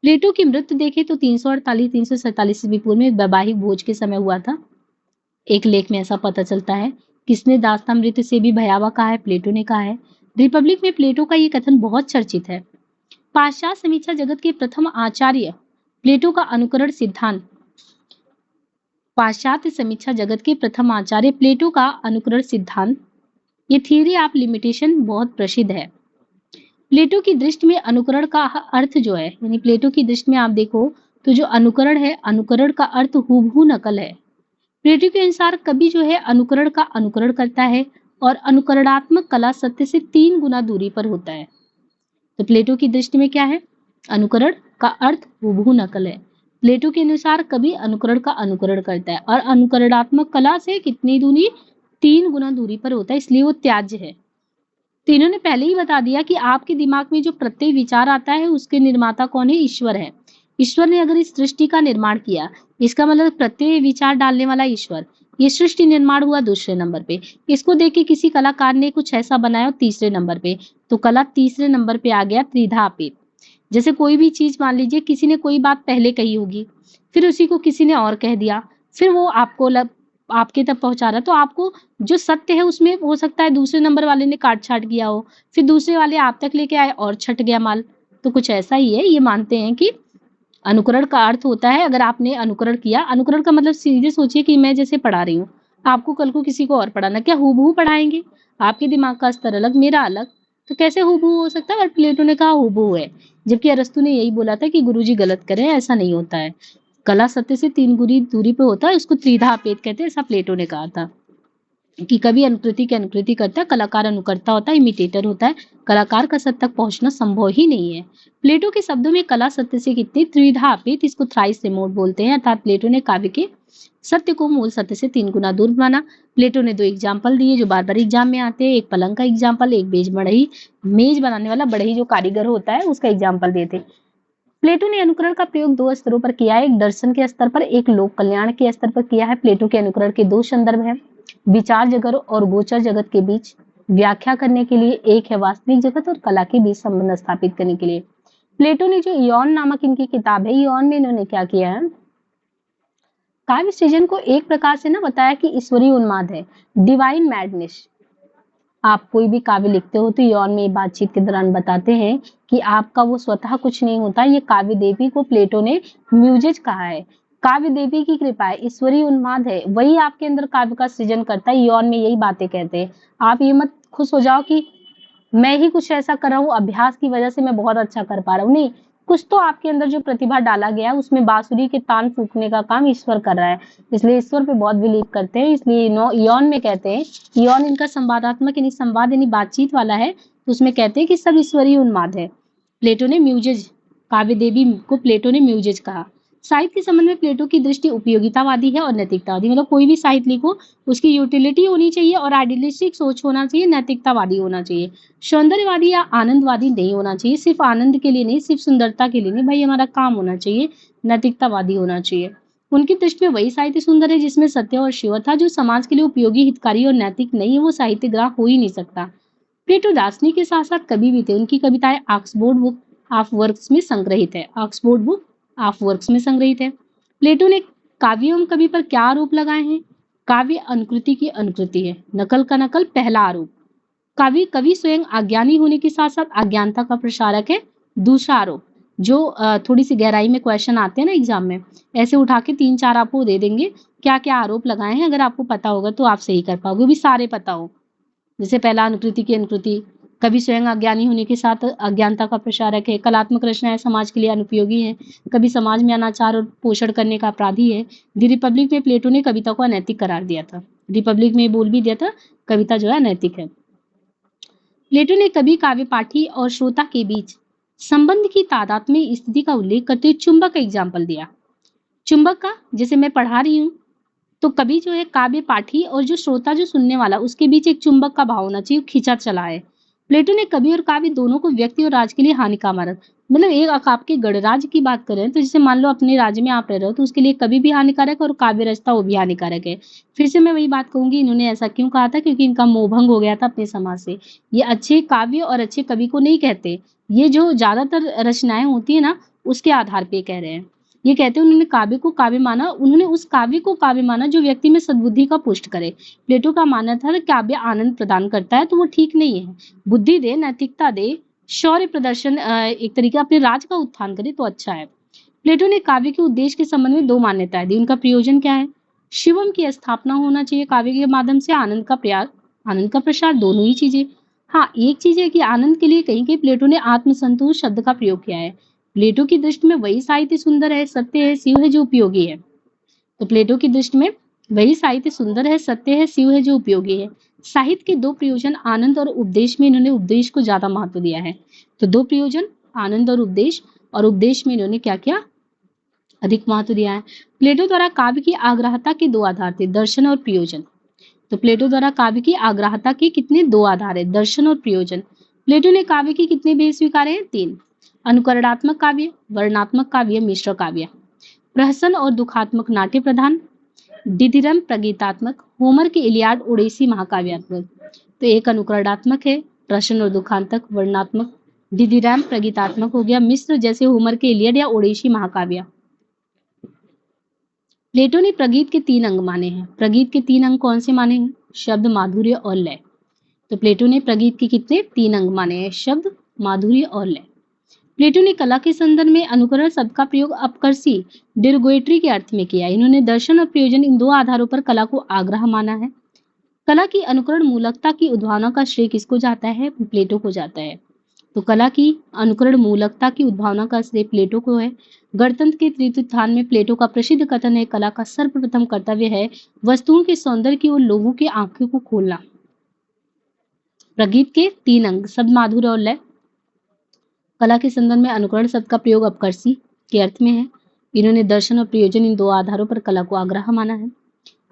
प्लेटो की मृत्यु देखें तो 348-347 ईस्वी पूर्व में वैवाहिक भोज के समय हुआ था। एक लेख में ऐसा पता चलता है। किसने दास्तामृत्यु से भी भयावह कहा है? प्लेटो ने कहा है। रिपब्लिक में प्लेटो का ये कथन बहुत चर्चित है। पाश्चात्य समीक्षा जगत के प्रथम आचार्य प्लेटो का अनुकरण सिद्धांत। पाश्चात्य समीक्षा जगत के प्रथम आचार्य प्लेटो का अनुकरण सिद्धांत, ये थियरी ऑफ लिमिटेशन बहुत प्रसिद्ध है। प्लेटो की दृष्टि में अनुकरण का अर्थ जो है, यानी प्लेटो की दृष्टि में आप देखो तो जो अनुकरण है, अनुकरण का अर्थ हूबहू नकल है। प्लेटो के अनुसार कवि जो है अनुकरण का अनुकरण करता है, और अनुकरणात्मक कला सत्य से 3 गुना दूरी पर होता है। तो प्लेटो की दृष्टि में क्या है? अनुकरण का अर्थ हूबहू नकल है। प्लेटो के अनुसार कवि अनुकरण का अनुकरण करता है, और अनुकरणात्मक कला से कितनी दूरी? 3 गुना दूरी पर होता है, इसलिए वो त्याज्य है। तो इन्होंने पहले ही बता दिया कि आपके दिमाग में जो प्रत्येक विचार आता है उसके निर्माता कौन है? ईश्वर है। ईश्वर ने अगर इस सृष्टि का निर्माण किया, इसका मतलब प्रत्येक विचार डालने वाला ईश्वर। ये सृष्टि निर्माण हुआ दूसरे नंबर पे। इसको देख के किसी कलाकार ने कुछ ऐसा बनाया तीसरे नंबर पे, तो कला तीसरे नंबर पे आ गया, त्रिधा अपेत। जैसे कोई भी चीज मान लीजिए, किसी ने कोई बात पहले कही होगी, फिर उसी को किसी ने और कह दिया, फिर वो आपके तक पहुंचा रहा, तो आपको जो सत्य है उसमें हो सकता है दूसरे नंबर वाले ने काट छाट किया हो, फिर दूसरे वाले आप तक लेके आए और छट गया माल। तो कुछ ऐसा ही है। ये मानते हैं कि अनुकरण का अर्थ होता है, अगर आपने अनुकरण किया, अनुकरण का मतलब सीधे सोचिए कि मैं जैसे पढ़ा रही हूँ, आपको कल को किसी को और पढ़ाना, क्या हूबहू पढ़ाएंगे? आपके दिमाग का स्तर अलग, मेरा अलग, तो कैसे हूबहू हो सकता है? और प्लेटो ने कहा हूबहू है, जबकि अरस्तु ने यही बोला था कि गुरुजी गलत करे, ऐसा नहीं होता है। कला सत्य से 3 गुनी दूरी पे होता है, उसको त्रिधा अपेत कहते हैं, ऐसा प्लेटो ने कहा था। कि कभी अनुकृति की अनुकृति करता है, कलाकार अनुकर्ता होता है, इमिटेटर होता है, कलाकार का सत्य तक पहुंचना संभव ही नहीं है। प्लेटो के शब्दों में कला सत्य से कितनी? त्रिधा अपेत, इसको थ्राइस रिमोट बोलते हैं, अर्थात प्लेटो ने काव्य के सत्य को मूल सत्य से 3 गुना दूर माना। प्लेटो ने 2 एग्जाम्पल दिए जो बार बार एग्जाम में आते हैं, एक पलंग का एग्जाम्पल, एक मेज बनाने वाला बढ़ई जो कारीगर होता है उसका एग्जाम्पल दिए थे। प्लेटो ने अनुकरण का प्रयोग 2 स्तरों पर किया है, एक दर्शन के स्तर पर, एक लोक कल्याण के स्तर पर किया है। प्लेटो के अनुकरण के 2 संदर्भ हैं, विचार जगत और गोचर जगत के बीच व्याख्या करने के लिए, एक है वास्तविक जगत और कला के बीच संबंध स्थापित करने के लिए। प्लेटो ने जो इयोन नामक इनकी किताब है, इयोन में इन्होंने क्या किया है? काव्य सृजन को एक प्रकार से ना बताया कि ईश्वरीय उन्माद है, डिवाइन मैडनेस। आप कोई भी काव्य लिखते हो तो यौन में बातचीत के दौरान बताते हैं कि आपका वो स्वतः कुछ नहीं होता, ये काव्य देवी को प्लेटो ने म्यूजेज कहा है। काव्य देवी की कृपा है, ईश्वरीय उन्माद है, वही आपके अंदर काव्य का सृजन करता है। यौन में यही बातें कहते हैं। आप ये मत खुश हो जाओ कि मैं ही कुछ ऐसा कर रहा हूँ, अभ्यास की वजह से मैं बहुत अच्छा कर पा रहा हूँ, नहीं, कुछ तो आपके अंदर जो प्रतिभा डाला गया है उसमें बांसुरी के तान फूंकने का काम ईश्वर कर रहा है, इसलिए ईश्वर पे बहुत बिलीव करते हैं, इसलिए यौन में कहते हैं, यौन इनका संवादात्मक यानी संवाद यानी बातचीत वाला है, तो उसमें कहते हैं कि सब ईश्वरीय उन्माद है। प्लेटो ने म्यूजेज, काव्य देवी को प्लेटो ने म्यूजेज कहा। साहित्य के संबंध में प्लेटो की दृष्टि उपयोगितावादी है और नैतिकतावादी, मतलब कोई भी साहित्य लिखो उसकी यूटिलिटी होनी चाहिए और आइडियलिस्टिक सोच होना चाहिए, नैतिकतावादी होना चाहिए, सौंदर्यवादी या आनंदवादी नहीं होना चाहिए, सिर्फ आनंद के लिए नहीं, सिर्फ सुंदरता के लिए नहीं, भाई हमारा काम होना चाहिए, नैतिकतावादी होना चाहिए। उनकी दृष्टि में वही साहित्य सुंदर है जिसमें सत्य और शिव था, जो समाज के लिए उपयोगी, हितकारी और नैतिक नहीं है वो साहित्य ग्राह हो ही नहीं सकता। प्लेटो दार्शनिक के साथ साथ कवि भी थे, उनकी कविताएं ऑक्सफोर्ड बुक ऑफ वर्क्स में संग्रहित है, ऑक्सफोर्ड बुक ऑफ वर्क्स में संग्रहित है। प्लेटो ने काव्य एवं कवि पर क्या आरोप लगाए हैं? काव्य अनुकृति की अनुकृति है, नकल का नकल पहला आरोप। कवि स्वयं अज्ञानी होने के साथ साथ अज्ञानता का प्रसारक है, दूसरा आरोप। जो थोड़ी सी गहराई में क्वेश्चन आते हैं ना एग्जाम में, ऐसे उठा के 3-4 आपको दे देंगे क्या क्या आरोप लगाए हैं, अगर आपको पता होगा तो आप सही कर पाओगे, भी सारे पता हो। जैसे पहला अनुकृति की अनुकृति, कवि स्वयं अज्ञानी होने के साथ अज्ञानता का प्रसारक है, कलात्मक रचनाएं समाज के लिए अनुपयोगी है, कभी समाज में अनाचार और पोषण करने का अपराधी है। दी रिपब्लिक में प्लेटो ने कविता को अनैतिक करार दिया था, रिपब्लिक में बोल भी दिया था कविता जो है अनैतिक है। प्लेटो ने कवि, काव्य पाठी और श्रोता के बीच संबंध की तादात्म्य स्थिति का उल्लेख करते हुए चुंबक का एग्जाम्पल दिया। चुंबक का, जैसे मैं पढ़ा रही हूँ तो कवि जो है काव्य पाठी और जो श्रोता जो सुनने वाला उसके बीच एक चुंबक का भाव होना चाहिए, खींचा चला है। प्लेटो ने कवि और काव्य दोनों को व्यक्ति और राज्य के लिए हानिकारक माना, मतलब एक आपके गणराज्य की बात करें तो जैसे मान लो अपने राज्य में आप रह रहे हो तो उसके लिए कवि भी हानिकारक है और काव्य रचना वो भी हानिकारक है। फिर से मैं वही बात कहूंगी, इन्होंने ऐसा क्यों कहा था? क्योंकि इनका मोहभंग हो गया था अपने समाज से। ये अच्छे काव्य और अच्छे कवि को नहीं कहते, ये जो ज्यादातर रचनाएं होती है ना उसके आधार पे कह रहे हैं। ये कहते हैं उन्होंने काव्य को काव्य माना, उन्होंने उस काव्य को काव्य माना जो व्यक्ति में सद्बुद्धि का पुष्ट करे। प्लेटो का मानना था काव्य आनंद प्रदान करता है तो वो ठीक नहीं है, बुद्धि दे, नैतिकता दे, शौर्य प्रदर्शन, एक तरीके अपने राज का उत्थान करे तो अच्छा है। प्लेटो ने काव्य के उद्देश्य के संबंध में 2 मान्यताएं दी। उनका प्रयोजन क्या है? शिवम की स्थापना होना चाहिए काव्य के माध्यम से, आनंद का प्रयास, आनंद का प्रसार, दोनों ही चीजें। हाँ, एक चीज है कि आनंद के लिए कहीं कहीं प्लेटो ने आत्मसंतोष शब्द का प्रयोग किया है। प्लेटो की दृष्टि में वही साहित्य सुंदर है, सत्य है, शिव है जो उपयोगी है। तो प्लेटो की दृष्टि में वही साहित्य सुंदर है, सत्य है, शिव है जो उपयोगी है। साहित्य के 2 प्रयोजन आनंद और उपदेश में इन्होंने उपदेश को ज्यादा महत्व दिया है। तो 2 प्रयोजन आनंद और उपदेश में इन्होंने क्या किया? अधिक महत्व दिया है। प्लेटो द्वारा काव्य की आग्राह्यता के 2 आधार थे, दर्शन और प्रयोजन। तो प्लेटो द्वारा काव्य की आग्राह्यता के कितने 2 आधार है, दर्शन और प्रयोजन। प्लेटो ने काव्य के कितने भेद स्वीकारे हैं? 3। अनुकरणात्मक काव्य, वर्णनात्मक काव्य, मिश्र काव्य, प्रहसन और दुखात्मक नाट्य प्रधान, डिदिरम प्रगीतात्मक, होमर के इलियाड ओडेसी महाकाव्यात्मक। तो एक अनुकरणात्मक है, प्रहसन और दुखांतक, वर्णनात्मक, डिदिरम प्रगीतात्मक हो गया, मिश्र जैसे होमर के इलियड या ओडेसी महाकाव्य। प्लेटो ने प्रगीत के 3 अंग माने हैं। प्रगीत के 3 अंग कौन से माने हैं? शब्द, माधुर्य और लय। तो प्लेटो ने प्रगीत के कितने 3 अंग माने हैं? शब्द, माधुर्य और लय। प्लेटो ने कला के संदर्भ में अनुकरण शब्द का प्रयोग अपकर्षी, डिरोगेटरी के अर्थ में किया। इन्होंने दर्शन और प्रयोजन इन 2 आधारों पर कला को आग्रह माना है। कला की अनुकरण मूलकता की उद्भावना का श्रेय किसको जाता है? प्लेटो को जाता है। तो कला की अनुकरण मूलकता की उद्भावना का श्रेय प्लेटो को है। गणतंत्र के तृतीय स्थान में प्लेटो का प्रसिद्ध कथन है, कला का सर्वप्रथम कर्तव्य है वस्तुओं के सौंदर्य की और लोगों की आंखों को खोलना। प्रगीत के 3 अंग, शब्द, माधुर्य और लय। कला के संदर्भ में अनुकरण शब्द का प्रयोग अपकर्षी के अर्थ में है। इन्होंने दर्शन और प्रयोजन इन 2 आधारों पर कला को आग्रह माना है।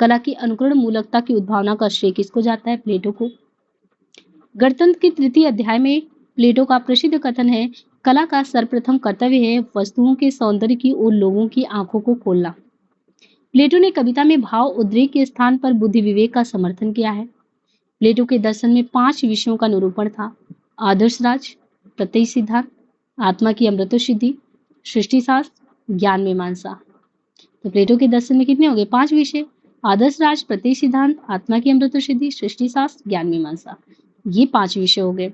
कला की अनुकरण मूलकता की उद्भावना का श्रेय किसको जाता है? प्लेटो को। गणतंत्र के तृतीय अध्याय में प्लेटो का प्रसिद्ध कथन है, कला का सर्वप्रथम कर्तव्य है वस्तुओं के सौंदर्य की और लोगों की आंखों को खोलना। प्लेटो ने कविता में भाव उद्रेक के स्थान पर बुद्धि विवेक का समर्थन किया है। प्लेटो के दर्शन में 5 विषयों का निरूपण था, आदर्श राज, प्रत्यय सिद्धांत, आत्मा की अमृत सिद्धि, सृष्टि शास्त्र, ज्ञान मीमांसा। तो प्लेटो के दर्शन में कितने हो गए? 5 विषय, आदर्श राज, प्रत्यय सिद्धांत, आत्मा की अमृत सिद्धि, सृष्टि शास्त्र, ज्ञान मीमांसा, ये 5 विषय हो गए।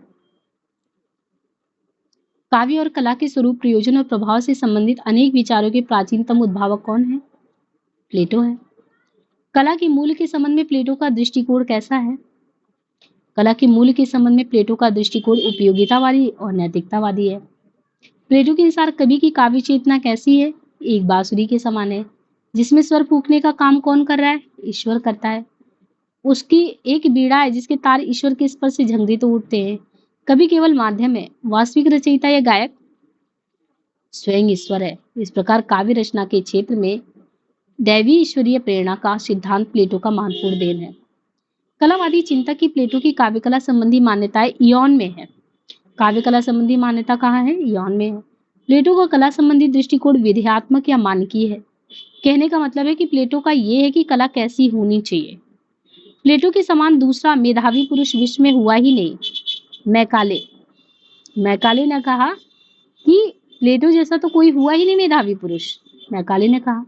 काव्य और कला के स्वरूप, प्रयोजन और प्रभाव से संबंधित अनेक विचारों के प्राचीनतम उद्भावक कौन है? प्लेटो है। कला के मूल के संबंध में प्लेटो का दृष्टिकोण कैसा है? कला के मूल के संबंध में प्लेटो का दृष्टिकोण उपयोगितावादी और नैतिकतावादी है। प्लेटो के अनुसार कवि की काव्य चेतना कैसी है? एक बांसुरी के समान है, जिसमें स्वर फूंकने का काम कौन कर रहा है? ईश्वर करता है। उसकी एक बीड़ा है जिसके तार ईश्वर के स्पर्श से झंझे तो उठते हैं। कवि केवल माध्यम है, वास्तविक रचयिता या गायक स्वयं ईश्वर है। इस प्रकार काव्य रचना के क्षेत्र में दैवी ईश्वरीय प्रेरणा का सिद्धांत प्लेटो का महत्वपूर्ण देन है। कलावादी चिंतक की प्लेटो की काव्य कला संबंधी मान्यताएं इयोन में है। काव्य कला संबंधी मान्यता कहाँ है? इयोन में है। प्लेटो का कला संबंधी दृष्टिकोण विधेयात्मक या मानकीय है। कहने का मतलब है कि प्लेटो का ये है कि कला कैसी होनी चाहिए। प्लेटो के समान दूसरा मेधावी पुरुष विश्व में हुआ ही नहीं। मैकाले ने कहा कि प्लेटो जैसा तो कोई हुआ ही नहीं मेधावी पुरुष। मैकाले ने कहा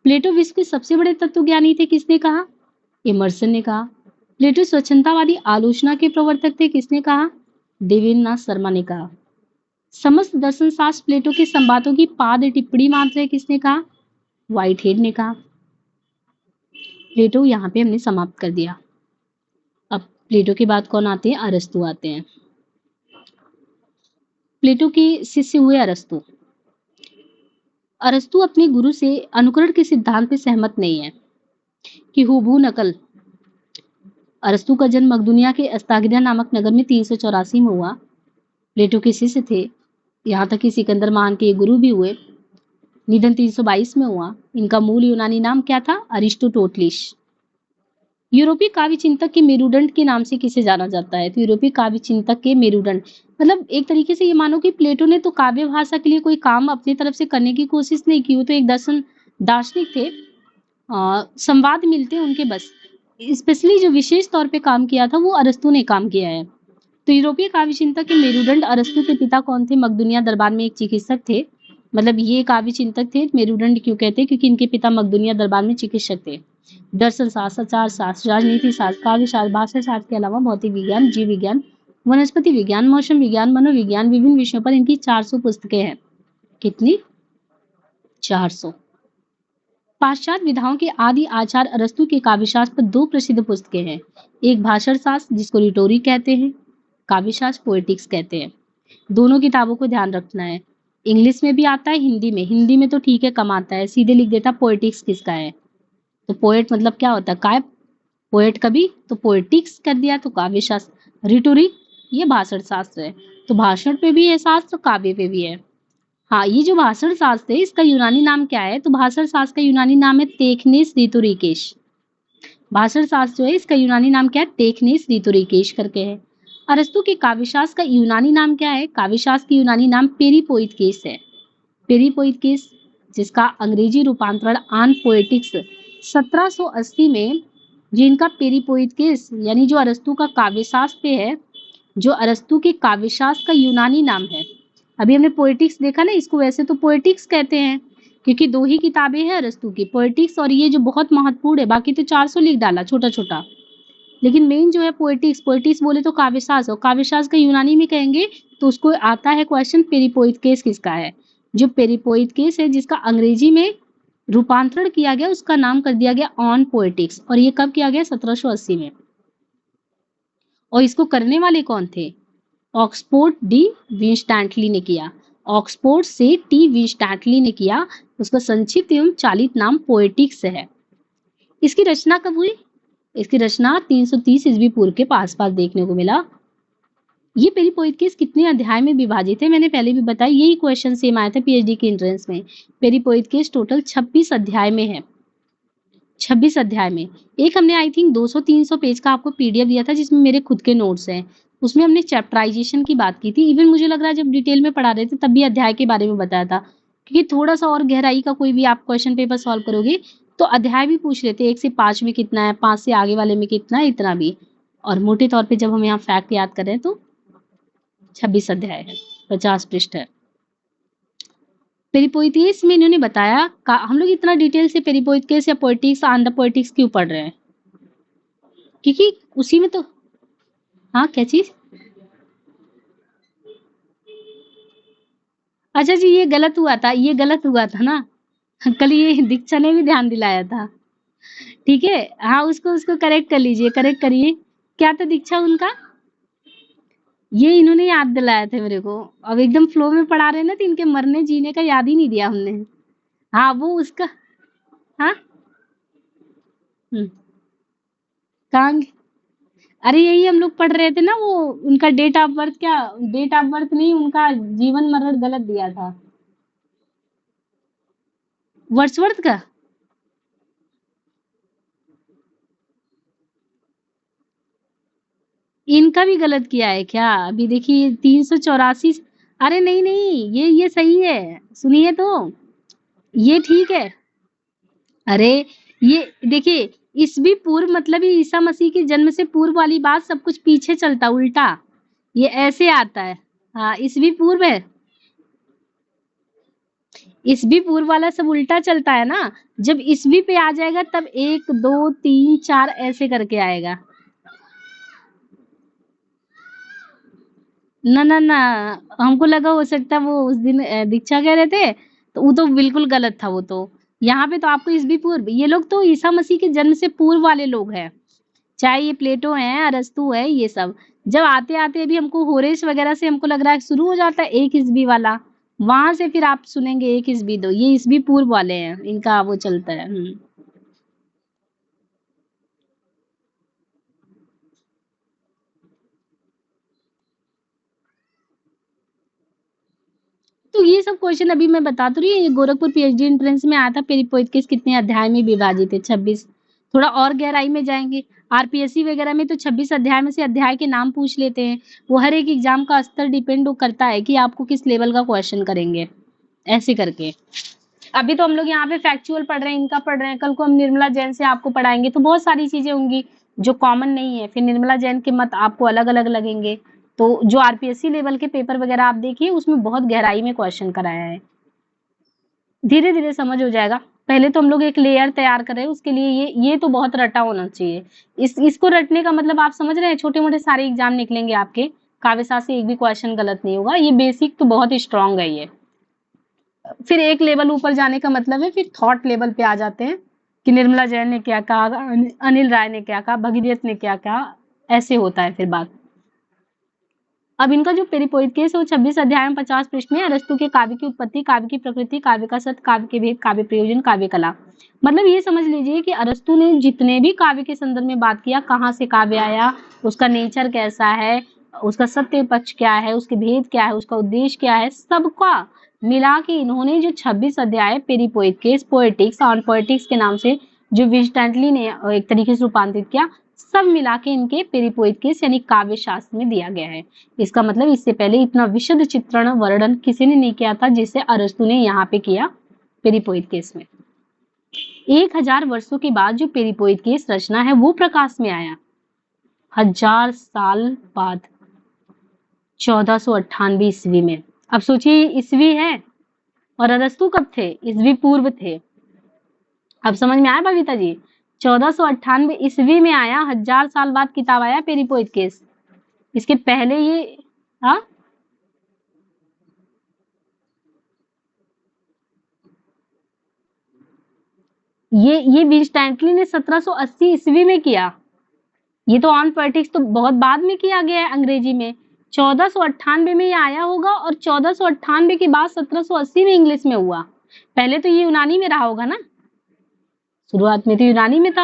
प्लेटो विश्व के सबसे बड़े तत्वज्ञानी थे। किसने कहा? इमर्सन ने कहा। प्लेटो स्वच्छंदतावादी आलोचना के प्रवर्तक थे। किसने कहा? देवेंद्रनाथ शर्मा ने कहा। समस्त दर्शन शास्त्र प्लेटो के संवादों की पाद टिप्पणी मात्र है। किसने कहा? व्हाइट हेड ने कहा। प्लेटो यहाँ पे हमने समाप्त कर दिया। अब प्लेटो के बाद कौन आते हैं? अरस्तु आते हैं। प्लेटो के शिष्य हुए अरस्तु। अरस्तु अपने गुरु से अनुकरण के सिद्धांत पे सहमत नहीं है कि हूबहू नकल। अरस्तु का जन्म मकदूनिया के अस्तागिरा नामक नगर में 384 में हुआ। प्लेटो के शिष्य थे। यहाँ तक कि सिकंदर महान के गुरु भी हुए। निधन 322 में हुआ। इनका मूल यूनानी नाम क्या था? अरिस्टोटोटलिस। यूरोपीय काव्य चिंतक के मेरुदंड के नाम से किसे जाना जाता है? तो यूरोपीय काव्य चिंतक के मेरुदंड मतलब एक तरीके से ये मानो कि प्लेटो ने तो काव्य भाषा के लिए कोई काम अपनी तरफ से करने की कोशिश नहीं की। वो तो एक दार्शनिक थे। संवाद मिलते उनके बस। स्पेशली जो विशेष तौर पे काम किया था वो अरस्तु ने काम किया है। तो यूरोपीय काव्य चिंतक के मेरुदंड अरस्तु के पिता कौन थे? मकदूनिया दरबार में एक चिकित्सक थे। मतलब ये काव्य चिंतक थे। मेरुदंड क्यों कहते हैं? क्योंकि इनके पिता मकदूनिया दरबार में चिकित्सक थे। दर्शन शास्त्र, आचार शास्त्र, राजनीति शास्त्र, काव्य शास्त्र, भाषा शास्त्र के अलावा भौतिक विज्ञान, जीव विज्ञान, वनस्पति विज्ञान, मौसम विज्ञान, मनोविज्ञान, विभिन्न विषयों पर इनकी 400 पुस्तकें हैं। कितनी? 400। पाश्चात्य विधाओं के आदि आचार्य अरस्तु के काव्यशास्त्र पर 2 प्रसिद्ध पुस्तकें हैं। एक भाषण शास्त्र जिसको रिटोरिक कहते हैं, काव्यशास्त्र पोएटिक्स कहते हैं। दोनों किताबों को ध्यान रखना है। इंग्लिश में भी आता है, हिंदी में तो ठीक है कम आता है। सीधे लिख देता पोएटिक्स किसका है। तो पोएट मतलब क्या होता है? काय पोएट कवि, तो पोएटिक्स कर दिया तो काव्य शास्त्र। रिटोरिक ये भाषण शास्त्र है। तो भाषण पे भी है शास्त्र, काव्य पे भी है। हाँ, ये जो भाषण शास्त्र है इसका यूनानी नाम क्या है? तो भाषण शास्त्र का यूनानी नाम है टेक्नेस रिटोरिकेश। भाषण शास्त्र जो है इसका यूनानी नाम क्या है? टेक्नेस रिटोरिकेश करके है। अरस्तु के काव्यशास्त्र का यूनानी नाम क्या है? काव्यशास्त्र की यूनानी नाम पेरीपोइटकेस है। पेरीपोइटकेस जिसका अंग्रेजी रूपांतरण आन पोएटिक्स 1780 में जिनका पेरीपोइटकेस यानी जो अरस्तु का काव्यशास्त्र पे है, जो अरस्तु के काव्यशास्त्र का यूनानी नाम है। अभी हमने पोएटिक्स देखा ना, इसको वैसे तो पोएटिक्स कहते हैं क्योंकि 2 ही किताबें हैं अरस्तु की, पोएटिक्स और ये जो बहुत महत्वपूर्ण है। बाकी तो 400 लिख डाला छोटा छोटा, लेकिन मेन जो है पोएटिक्स। पोएटिक्स बोले तो काव्यशास्त्र, और काव्यशास्त्र का यूनानी में कहेंगे तो उसको आता है क्वेश्चन पेरीपोइटकेस किसका है। जो पेरीपोइटकेस है जिसका अंग्रेजी में रूपांतरण किया गया उसका नाम कर दिया गया ऑन पोएटिक्स, और ये कब किया गया? 1780 में। और इसको करने वाले कौन थे? ऑक्सफोर्ड डी विंस्टैंटली ने किया। ऑक्सफोर्ड से टी विंस्टैंटली ने किया। उसका संक्षिप्त एवं चालित नाम पोएटिक्स है। इसकी रचना कब हुई? इसकी रचना 330 ईस्वी पूर्व के आसपास देखने को मिला। ये पेरीपोइटकेस कितने अध्याय में विभाजित है? मैंने पहले भी बताया, यही क्वेश्चन सेम आया था पीएचडी के एंट्रेंस में। पेरीपोइटकेस टोटल 26 अध्याय में है। 26 अध्याय में। एक हमने आई थिंक 200-300 पेज का आपको पीडीएफ दिया था जिसमें मेरे खुद के नोट्स हैं। उसमें हमने चैप्टराइजेशन की बात की थी। इवन मुझे लग रहा है जब डिटेल में पढ़ा रहे थे तब भी अध्याय के बारे में बताया था, क्योंकि थोड़ा सा और गहराई का कोई भी आप क्वेश्चन पेपर सॉल्व करोगे तो अध्याय भी पूछ लेते, 1 से 5 में कितना है, 5 से आगे वाले में कितना है, इतना भी। और मोटे तौर पे जब हम यहाँ फैक्ट याद कर रहे हैं तो 26 अध्याय है, 50 पृष्ठ है। पेरीपोइटकेस में इन्होंने बताया हम लोग इतना डिटेल से पेरीपोइटकेस या पोएटिक्स ऑन द पोएटिक्स क्यों पढ़ रहे हैं? क्योंकि उसी में तो हाँ क्या चीज? अच्छा जी, ये गलत हुआ था, ये गलत हुआ था ना। कल ये दीक्षा ने भी ध्यान दिलाया था। ठीक है, हाँ उसको उसको करेक्ट कर लीजिए, करेक्ट करिए। क्या था दीक्षा उनका? ये इन्होंने याद दिलाया था मेरे को। अब एकदम फ्लो में पढ़ा रहे हैं ना, तो इनके मरने जीने का याद ही नहीं दिया हमने। हाँ वो उसका। हाँ। हम्म। कहाँ अरे यही हम लोग पढ़ रहे थे ना, वो उनका डेट ऑफ बर्थ, क्या डेट ऑफ बर्थ नहीं, उनका जीवन मरण गलत दिया था। वर्ड्सवर्थ का। इनका भी गलत किया है क्या? अभी देखिए 384। अरे नहीं नहीं, ये सही है। सुनिए तो, ये ठीक है। अरे ये देखिए, ईसवी पूर्व मतलब ये ईसा मसीह के जन्म से पूर्व वाली बात, सब कुछ पीछे चलता उल्टा। ये ऐसे आता है। हाँ ईसवी पूर्व है। ईसवी पूर्व वाला सब उल्टा चलता है ना। जब ईसवी पे आ जाएगा तब 1 2 3 4 ऐसे करके आएगा। ना ना ना, हमको लगा हो सकता है वो उस दिन दीक्षा कह रहे थे, तो वो तो बिल्कुल गलत था वो तो। यहाँ पे तो आपको ईसवी पूर्व, ये लोग तो ईसा मसीह के जन्म से पूर्व वाले लोग हैं। चाहे ये प्लेटो है, अरस्तु है, ये सब जब आते आते अभी हमको होरेस वगैरह से हमको लग रहा है शुरू हो जाता है एक ईसवी वाला। वहां से फिर आप सुनेंगे एक ईसवी दो, ये ईसवी पूर्व वाले हैं, इनका वो चलता है। तो ये सब क्वेश्चन अभी मैं बता तो रही हूँ, ये गोरखपुर पीएचडी एंट्रेंस में आया था। पेरिपोइटिस कितने अध्याय में विभाजित है? 26। थोड़ा और गहराई में जाएंगे, आरपीएससी वगैरह में तो 26 अध्याय में से अध्याय के नाम पूछ लेते हैं। वो हर एक एग्जाम का स्तर डिपेंड करता है कि आपको किस लेवल का क्वेश्चन करेंगे, ऐसे करके। अभी तो हम लोग यहाँ पे फैक्चुअल पढ़ रहे हैं, इनका पढ़ रहे हैं, कल को हम निर्मला जैन से आपको पढ़ाएंगे तो बहुत सारी चीजें होंगी जो कॉमन नहीं है, फिर निर्मला जैन के मत आपको अलग अलग लगेंगे। तो जो आरपीएससी लेवल के पेपर वगैरह आप देखिए, उसमें बहुत गहराई में क्वेश्चन कराया है। धीरे धीरे समझ हो जाएगा। पहले तो हम लोग एक लेयर तैयार कर रहे हैं, उसके लिए ये तो बहुत रटा होना चाहिए। इसको रटने का मतलब आप समझ रहे हैं, छोटे मोटे सारे एग्जाम निकलेंगे आपके, काव्यशास्त्र से एक भी क्वेश्चन गलत नहीं होगा। ये बेसिक तो बहुत स्ट्रांग है ये। फिर एक लेवल ऊपर जाने का मतलब है, फिर थॉट लेवल पे आ जाते हैं कि निर्मला जैन ने क्या कहा, अनिल राय ने क्या कहा, भगीरथ ने क्या कहा, ऐसे होता है फिर बात। अब इनका जो पेरिपोइडिस है वो 26 अध्याय में 50 पृष्ठ में, अरस्तु के काव्य की उत्पत्ति, काव्य की प्रकृति, काव्य का सत्य, काव्य के भेद, काव्य प्रयोजन, काव्य कला। मतलब ये समझ लीजिए कि अरस्तु ने जितने भी काव्य के संदर्भ में बात किया, कहाँ से काव्य आया, उसका नेचर कैसा है, उसका सत्य पक्ष क्या है, उसके भेद क्या है, उसका उद्देश्य क्या है, सबका मिला के इन्होंने जो 26 अध्याय पेरिपोइडिस, पोएटिक्स ऑन पोएटिक्स के नाम से जो विंस्टेंटली ने एक तरीके से रूपांतरित किया, सब मिला के इनके पेरिपोइडिस यानी काव्य शास्त्र में दिया गया है। इसका मतलब इससे पहले इतना विशद चित्रण वर्णन किसी ने नहीं किया था जिसे अरस्तु ने यहाँ पे किया पेरिपोइडिस में। 1000 वर्षों के बाद जो पेरिपोइडिस रचना है वो प्रकाश में आया, 1000 साल बाद, 1498 ईस्वी में। अब सोचिए ईस्वी है और अरस्तु कब थे? ईस्वी पूर्व थे। अब समझ में आया बबीता जी? 1498 ईस्वी में आया, 1000 साल बाद किताब आया पेरिपोइडिस। इसके पहले ये, हाँ, ये विंस्टेंटली ने 1780 ईस्वी में किया। ये तो ऑन पॉलिटिक्स तो बहुत बाद में किया गया है अंग्रेजी में। 1498 में ये आया होगा और 1498 के बाद 1780 में इंग्लिश में हुआ। पहले तो ये यूनानी में रहा होगा ना, शुरुआत में तो यूनानी में था।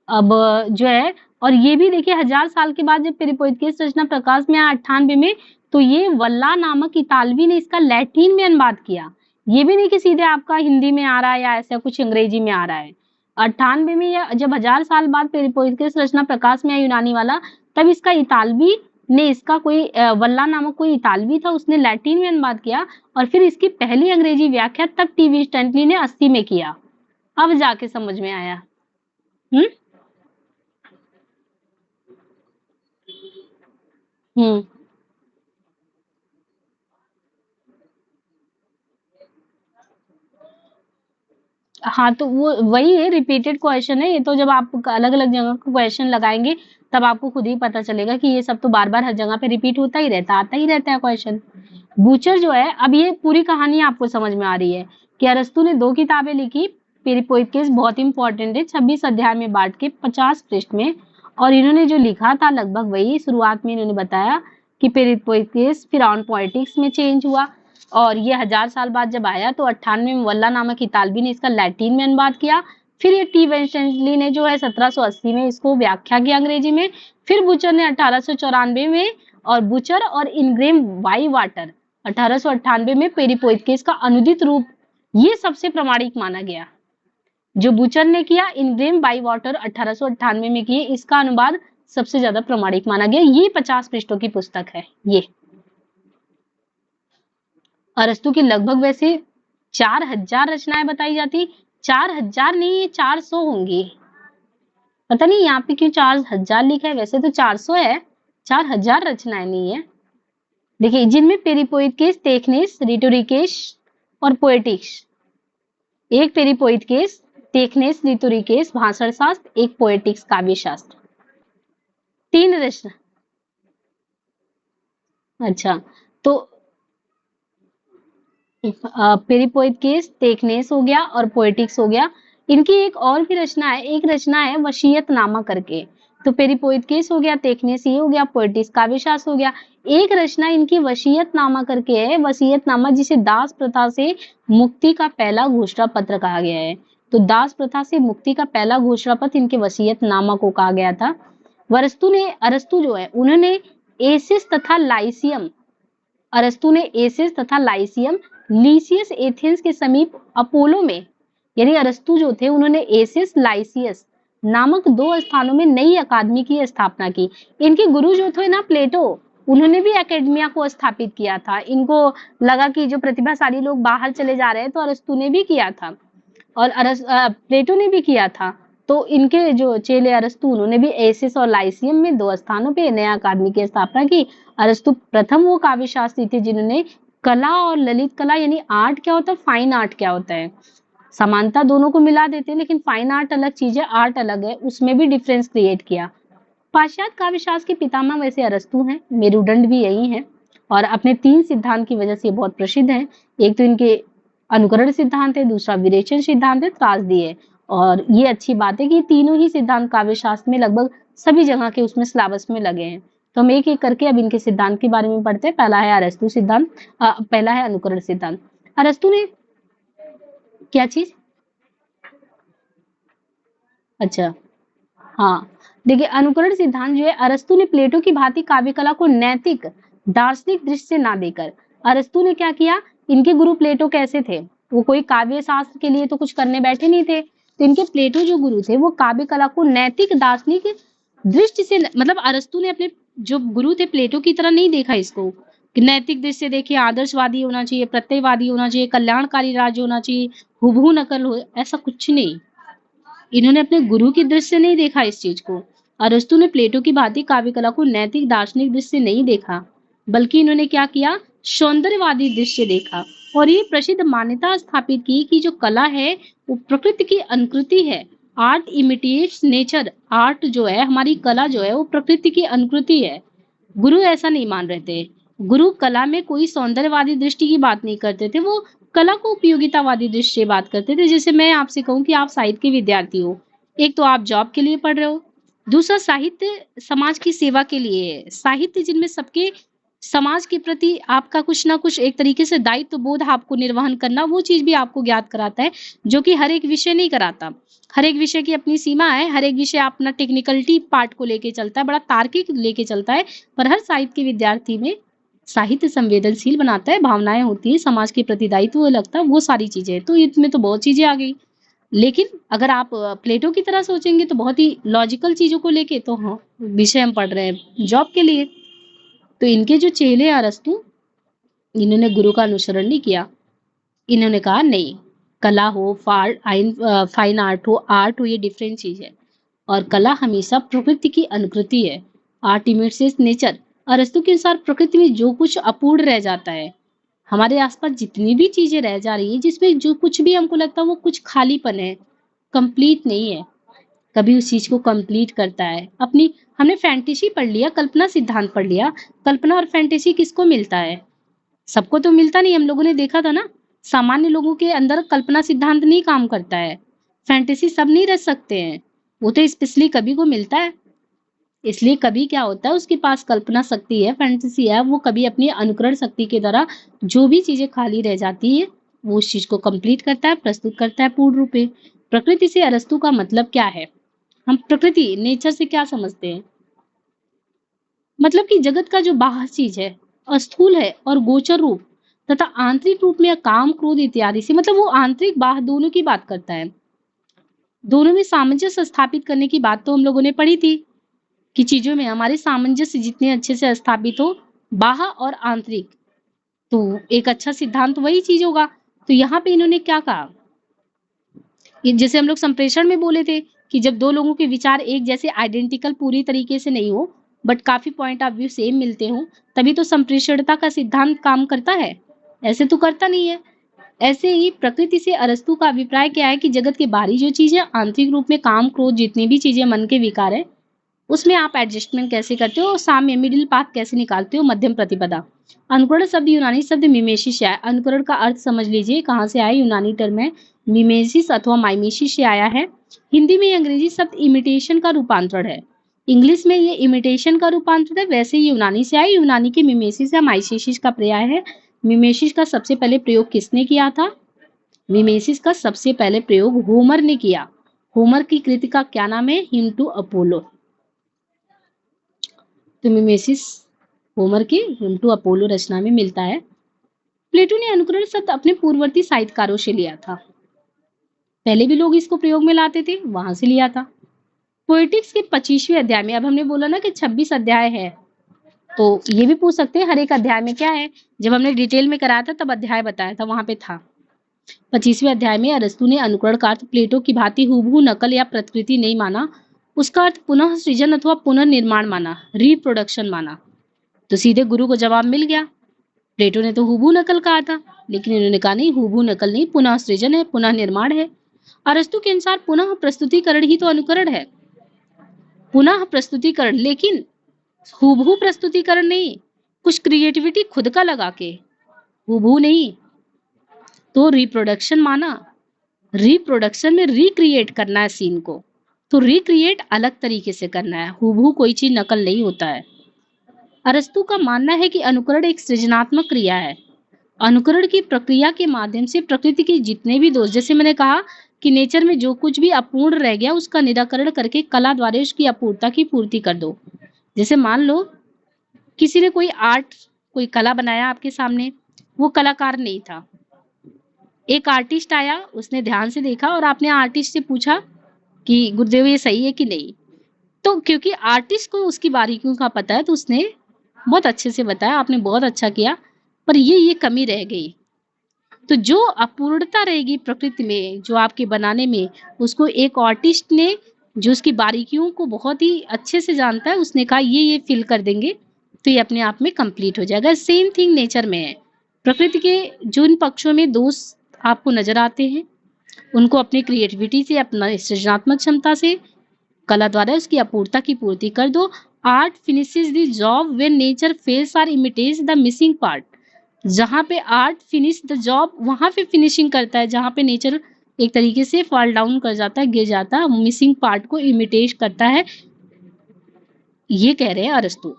अब जो है, और ये भी देखिए 1000 साल के बाद जब पेरिपोइडिस रचना प्रकाश में आया 98 में, तो ये वल्ला नामक इतालवी ने इसका लैटिन में अनुवाद किया। ये भी नहीं कि सीधे आपका हिंदी में आ रहा है या ऐसा कुछ अंग्रेजी में आ रहा है। 98 में ये जब 1000 साल बाद पेरिपोइडिस रचना प्रकाश में आया यूनानी वाला, तब इसका इतालवी ने, इसका कोई वल्ला नामक कोई इतालवी था, उसने लैटिन में अनुवाद किया और फिर इसकी पहली अंग्रेजी व्याख्या तब टीवी स्टैंटली ने 80 में किया। अब जाके समझ में आया। हम्म। हम्म। हाँ तो वो वही है, रिपीटेड क्वेश्चन है ये तो। जब आप अलग अलग जगह का क्वेश्चन लगाएंगे तब आपको खुद ही पता चलेगा कि ये सब तो बार बार हर जगह पे रिपीट होता ही रहता, आता ही रहता है क्वेश्चन। बूचर जो है, अब ये पूरी कहानी आपको समझ में आ रही है कि अरस्तु ने 2 किताबें लिखी। पेरिपोइडिस बहुत इंपॉर्टेंट है, 26 अध्याय में बांट के 50 पृष्ठ में। और इन्होंने जो लिखा था लगभग वही शुरुआत में इन्होंने बताया कि पेरिपोइकिस फिर ऑन पोएटिक्स में चेंज हुआ, और ये 1000 साल बाद जब आया तो 98 में वल्ला नामक इतालवी ने इसका लैटिन में अनुवाद किया। फिर ये टी वेंशनली ने जो है 1780 में इसको व्याख्या किया अंग्रेजी में। फिर बुचर ने 1894 में, और बुचर और इनग्रेम वाई वाटर 1898 में पेरिपोइकिस का अनुदित रूप ये सबसे प्रामाणिक माना गया। जो बुचर ने किया, इनग्रेम बाई वाटर 1898 में किए, इसका अनुवाद सबसे ज्यादा प्रामाणिक माना गया। ये 50 पृष्ठों की पुस्तक है। ये अरस्तु की लगभग वैसे 4000 रचनाएं बताई जाती, 4000 नहीं, ये 400 होंगी। पता नहीं यहाँ पे क्यों 4000 लिखा है, वैसे तो 400 है, 4000 रचनाएं नहीं है। देखिए, जिनमें पेरिपोइकिस, टेक्निस, रिटोरिकेस और पोएटिक्स। एक पेरिपोइकिस, टेक्निस, रिटोरिकेस भाषण शास्त्र, एक पोएटिक्स काव्य शास्त्र, 3 रचना। अच्छा, तो पेरिपोइकिस, टेक्निस हो गया और पोएटिक्स हो गया। इनकी एक और भी रचना है, एक रचना है वसीयतनामा करके। तो पेरिपोइकिस हो गया, टेक्निस ये हो गया, पोएटिक्स काव्य शास्त्र हो गया। एक रचना इनकी वसीयतनामा करके है, वसीयतनामा जिसे दास प्रथा से मुक्ति का पहला घोषणा पत्र कहा गया है। तो दास प्रथा से मुक्ति का पहला घोषणा पत्र इनके वसीयतनामा को कहा गया था। अरस्तु जो है उन्होंने एसिस तथा लाइसियम, अरस्तु ने एसिस तथा लाइसियम लीसियस एथेंस के समीप अपोलो में, यानी अरस्तु जो थे उन्होंने एसिस लाइसियस नामक 2 स्थानों में नई अकादमी की स्थापना की। इनके गुरु जो थे ना प्लेटो, उन्होंने भी एकेडमिया को स्थापित किया था। इनको लगा कि जो प्रतिभाशाली लोग बाहर चले जा रहे हैं, तो अरस्तु ने भी किया था और प्लेटो ने भी किया था। तो इनके जो चेले अरस्तु, उन्होंने भी एसिस और लाइसियम में 2 स्थानों पे नया अकादमी की स्थापना की। अरस्तु प्रथम वो काव्य शास्त्री थे जिन्होंने कला और ललित कला, यानी आर्ट क्या होता है, फाइन आर्ट क्या होता है, समानता दोनों को मिला देते हैं, लेकिन फाइन आर्ट अलग चीज है, आर्ट अलग है, उसमें भी डिफरेंस क्रिएट किया। पाश्चात्य काव्य शास्त्र के पितामह वैसे अरस्तु हैं, मेरुदंड भी यही है, और अपने 3 सिद्धांत की वजह से बहुत प्रसिद्ध हैं। एक तो इनके अनुकरण सिद्धांत है, दूसरा विरेचन सिद्धांत है, त्रासदी है। और ये अच्छी बात है कि तीनों ही सिद्धांत काव्य शास्त्र में लगभग सभी जगह के उसमें सिलेबस में लगे हैं। तो हम एक एक करके अब इनके सिद्धांत के बारे में पढ़ते हैं। पहला है अरस्तु सिद्धांत, पहला है अनुकरण सिद्धांत। अरस्तु ने क्या चीज, अच्छा हाँ, देखिए अनुकरण सिद्धांत जो है, अरस्तु ने प्लेटो की भांति काव्य कला को नैतिक दार्शनिक दृष्टि से ना देकर, अरस्तु ने क्या किया, इनके गुरु प्लेटो कैसे थे, वो कोई काव्य शास्त्र के लिए तो कुछ करने बैठे नहीं थे। तो इनके प्लेटो जो गुरु थे वो काव्य कला को नैतिक दार्शनिक दृष्टि से, मतलब अरस्तु ने अपने जो गुरु थे प्लेटो की तरह नहीं देखा इसको कि नैतिक दृष्टि से देखिए, आदर्शवादी होना चाहिए, प्रत्ययवादी होना चाहिए, कल्याणकारी राज्य होना चाहिए, हुबहू नकल हो, ऐसा कुछ नहीं। इन्होंने अपने गुरु की दृष्टि से नहीं देखा इस चीज को। अरस्तु ने प्लेटो की भांति काव्य कला को नैतिक दार्शनिक दृष्टि से नहीं देखा, बल्कि इन्होंने क्या किया, सौंदर्यवादी दृष्टि से देखा और ये प्रसिद्ध मान्यता स्थापित की कि जो कला है वो प्रकृति की अनुकृति है। आर्ट इमिटेट्स नेचर, आर्ट जो है, हमारी कला जो है वो प्रकृति की अनुकृति है। गुरु ऐसा नहीं मान रहे थे। गुरु कला में कोई सौंदर्यवादी दृष्टि की बात नहीं करते थे, वो कला को उपयोगितावादी दृष्टि से बात करते थे। जैसे मैं आपसे कहूँ कि आप साहित्य के विद्यार्थी हो, एक तो आप जॉब के लिए पढ़ रहे हो, दूसरा साहित्य समाज की सेवा के लिए है। साहित्य जिनमें सबके समाज के प्रति आपका कुछ ना कुछ एक तरीके से दायित्व बोध आपको निर्वहन करना, वो चीज भी आपको ज्ञात कराता है, जो कि हर एक विषय नहीं कराता। हर एक विषय की अपनी सीमा है, हर एक विषय अपना टेक्निकलिटी पार्ट को लेके चलता है, बड़ा तार्किक लेके चलता है, पर हर साहित्य के विद्यार्थी में साहित्य संवेदनशील बनाता है, भावनाएं होती है, समाज के प्रति दायित्व लगता है, वो सारी चीजें। तो इसमें तो बहुत चीजें आ गई। लेकिन अगर आप प्लेटो की तरह सोचेंगे तो बहुत ही लॉजिकल चीजों को लेके, तो हाँ विषय हम पढ़ रहे हैं जॉब के लिए। तो इनके जो चेले अरस्तु, इन्होंने गुरु का अनुसरण नहीं किया। इन्होंने कहा नहीं, कला हो, फाइन आर्ट हो, आर्ट हो, ये डिफरेंट चीज है, और कला हमेशा प्रकृति की अनुकृति है। आर्ट इमिटेट्स नेचर, अरस्तु के अनुसार प्रकृति में जो कुछ अपूर्ण रह जाता है, हमारे आसपास जितनी भी चीजें रह जा रही है, जिसमें जो कुछ भी हमको लगता है वो कुछ खालीपन है, कंप्लीट नहीं है, कभी उस चीज को कंप्लीट करता है। अपनी हमने फैंटेसी पढ़ लिया, कल्पना सिद्धांत पढ़ लिया, कल्पना और फैंटेसी किसको मिलता है, सबको तो मिलता नहीं। हम लोगों ने देखा था ना, सामान्य लोगों के अंदर कल्पना सिद्धांत नहीं काम करता है, फैंटेसी सब नहीं रच सकते हैं, वो तो स्पेशली कभी को मिलता है। इसलिए कभी क्या होता है, उसके पास कल्पना शक्ति है, फैंटेसी है, वो कभी अपनी अनुकरण शक्ति के द्वारा जो भी चीजें खाली रह जाती है वो उस चीज को कंप्लीट करता है, प्रस्तुत करता है पूर्ण रूप में। प्रकृति से अरस्तु का मतलब क्या है? हम प्रकृति नेचर से क्या समझते हैं? मतलब कि जगत का जो बाहर चीज है, स्थूल है और गोचर रूप तथा आंतरिक रूप में काम, क्रोध इत्यादि से, मतलब वो आंतरिक बाहर दोनों की बात करता है। दोनों में सामंजस्य स्थापित करने की बात तो हम लोगों ने पढ़ी थी कि चीजों में हमारे सामंजस्य जितने अच्छे से स्थापित हो, बाह्य और आंतरिक, तो एक अच्छा सिद्धांत वही चीज होगा। तो यहाँ पे इन्होंने क्या कहा, जैसे हम लोग संप्रेषण में बोले थे कि जब दो लोगों के विचार एक जैसे आइडेंटिकल पूरी तरीके से नहीं हो बट काफी पॉइंट ऑफ व्यू सेम मिलते हो, तभी तो संप्रेषणता का सिद्धांत काम करता है, ऐसे तो करता नहीं है। ऐसे ही प्रकृति से अरस्तु का अभिप्राय क्या है कि जगत के बाहरी जो चीजें, आंतरिक रूप में काम, क्रोध, जितनी भी चीजें मन के विकार है, उसमें आप एडजस्टमेंट कैसे करते हो, साम्य मिडिल पाथ कैसे निकालते हो, मध्यम प्रतिपदा। अनुकरण शब्द यूनानी शब्द मिमेसिस से आया। अनुकरण का अर्थ समझ लीजिए कहाँ से आया, यूनानी टर्म है मिमेसिस अथवा माइमेसिस से आया है। हिंदी में अंग्रेजी शब्द इमिटेशन का रूपांतरण है, इंग्लिश में ये इमिटेशन का रूपांतरण है, वैसे ही यूनानी से आया। यूनानी के मिमेसिस या माइसेसिस का पर्याय है। मिमेसिस का सबसे पहले प्रयोग किसने किया था? मिमेसिस का सबसे पहले प्रयोग होमर ने किया। होमर की कृति का क्या नाम है? Hymn to Apollo. तो मिमेसिस होमर की हिम टू अपोलो रचना में मिलता है। प्लेटो ने अनुकरण शब्द अपने पूर्ववर्ती साहित्यकारों से लिया था, पहले भी लोग इसको प्रयोग में लाते थे, वहां से लिया था। पोएटिक्स के 25वें अध्याय में, अब हमने बोला ना कि 26 अध्याय है, तो ये भी पूछ सकते हैं हर एक अध्याय में क्या है। जब हमने डिटेल में कराया था तब अध्याय बताया था, वहां पे था। 25वें अध्याय में अरस्तु ने अनुकरण का अर्थ प्लेटो की भांति हूबहू नकल या प्रतिकृति नहीं माना, उसका अर्थ पुनः सृजन अथवा पुनर्निर्माण माना, रिप्रोडक्शन माना। तो सीधे गुरु को जवाब मिल गया। प्लेटो ने तो हूबहू नकल कहा था, लेकिन इन्होंने कहा नहीं, हूबहू नकल नहीं, पुनः सृजन है, पुनः निर्माण है। अरस्तु के अनुसार पुनः प्रस्तुतिकरण ही तो अनुकरण है, पुनः प्रस्तुतिकरण, लेकिन हूबहू प्रस्तुतिकरण नहीं, कुछ क्रिएटिविटी खुद का लगा के, हूबहू नहीं। तो रिप्रोडक्शन माना, रिप्रोडक्शन में रिक्रिएट करना है सीन को, तो रिक्रिएट अलग तरीके से करना है, हूबहू कोई चीज नकल नहीं होता है। अरस्तु का मानना है कि अनुकरण एक सृजनात्मक क्रिया है। अनुकरण की प्रक्रिया के माध्यम से प्रकृति के जितने भी दोष, जैसे मैंने कहा कि नेचर में जो कुछ भी अपूर्ण रह गया उसका निराकरण करके कला द्वारा उसकी अपूर्णता की पूर्ति कर दो। जैसे मान लो किसी ने कोई आर्ट, कोई कला बनाया आपके सामने, वो कलाकार नहीं था, एक आर्टिस्ट आया, उसने ध्यान से देखा और आपने आर्टिस्ट से पूछा कि गुरुदेव ये सही है कि नहीं, तो क्योंकि आर्टिस्ट को उसकी बारीकियों का पता है तो उसने बहुत अच्छे से बताया, आपने बहुत अच्छा किया, पर ये कमी रह गई। तो जो अपूर्णता रहेगी प्रकृति में, जो आपके बनाने में, उसको एक आर्टिस्ट ने, जो उसकी बारीकियों को बहुत ही अच्छे से जानता है, उसने कहा ये फिल कर देंगे तो ये अपने आप में कंप्लीट हो जाएगा। सेम थिंग नेचर में है। प्रकृति के जिन पक्षों में दोष आपको नजर आते हैं, उनको अपनी क्रिएटिविटी से, अपना सृजनात्मक क्षमता से, कला द्वारा उसकी अपूर्णता की पूर्ति कर दो। Art finishes the job when nature fails और इमिटेट्स द मिसिंग पार्ट। जहाँ पे आर्ट फिनिश द जॉब, वहां पे फिनिशिंग करता है, जहाँ पे नेचर एक तरीके से फॉल डाउन कर जाता है, गिर जाता है, मिसिंग पार्ट को इमिटेट करता है, ये कह रहे हैं अरस्तु।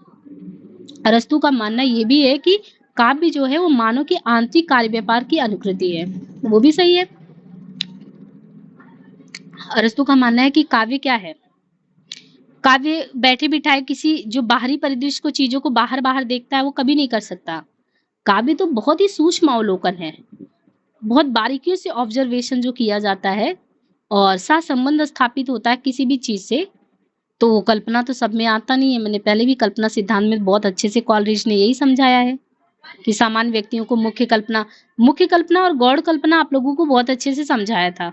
अरस्तु का मानना ये भी है कि काव्य जो है वो मानव के आंतरिक कार्य व्यापार की अनुकृति है, वो भी सही है। अरस्तु का मानना है कि काव्य क्या है, काव्य बैठे बिठाए किसी जो बाहरी परिदृश्य को, चीजों को बाहर बाहर देखता है, वो कभी नहीं कर सकता। काव्य तो बहुत ही सूक्ष्म अवलोकन है, बहुत बारीकियों से ऑब्जर्वेशन जो किया जाता है और साथ संबंध स्थापित होता है किसी भी चीज से। तो कल्पना तो सब में आता नहीं है, मैंने पहले भी कल्पना सिद्धांत में बहुत अच्छे से कॉलरिज ने यही समझाया है कि सामान्य व्यक्तियों को मुख्य कल्पना और गौड़ कल्पना आप लोगों को बहुत अच्छे से समझाया था।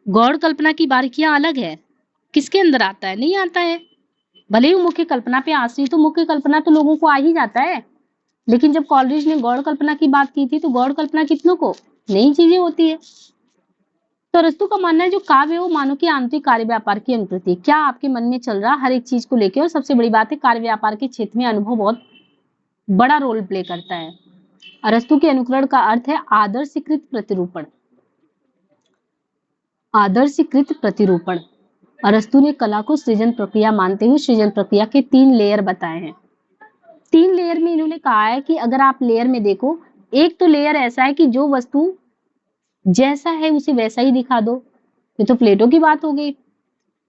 गौड़ कल्पना की बारीकियां अलग है, किसके अंदर आता है? नहीं आता है। भले ही मुख्य कल्पना पे आश्रित, तो मुख्य कल्पना तो लोगों को आ ही जाता है, लेकिन जब कॉलरिज ने गौड़ कल्पना की बात की थी तो गौड़ कल्पना कितनों को, नई चीजें होती है। तो अरस्तु का मानना है जो काव्य है वो मानव की आंतरिक कार्य व्यापार की अनुकृति, क्या आपके मन में चल रहा हर एक चीज को लेकर, और सबसे बड़ी बात है कार्य व्यापार के क्षेत्र में अनुभव बहुत बड़ा रोल प्ले करता है। अरस्तु के अनुकरण का अर्थ है आदर्शीकृत प्रतिरूपण। आदर्शीकृत प्रतिरूपण अरस्तु ने कला को सृजन प्रक्रिया मानते हुए सृजन प्रक्रिया के 3 लेयर बताए हैं। 3 लेयर में इन्होंने कहा है कि अगर आप लेयर में देखो, एक तो लेयर ऐसा है कि जो वस्तु जैसा है उसे वैसा ही दिखा दो। ये तो प्लेटो की बात हो गई,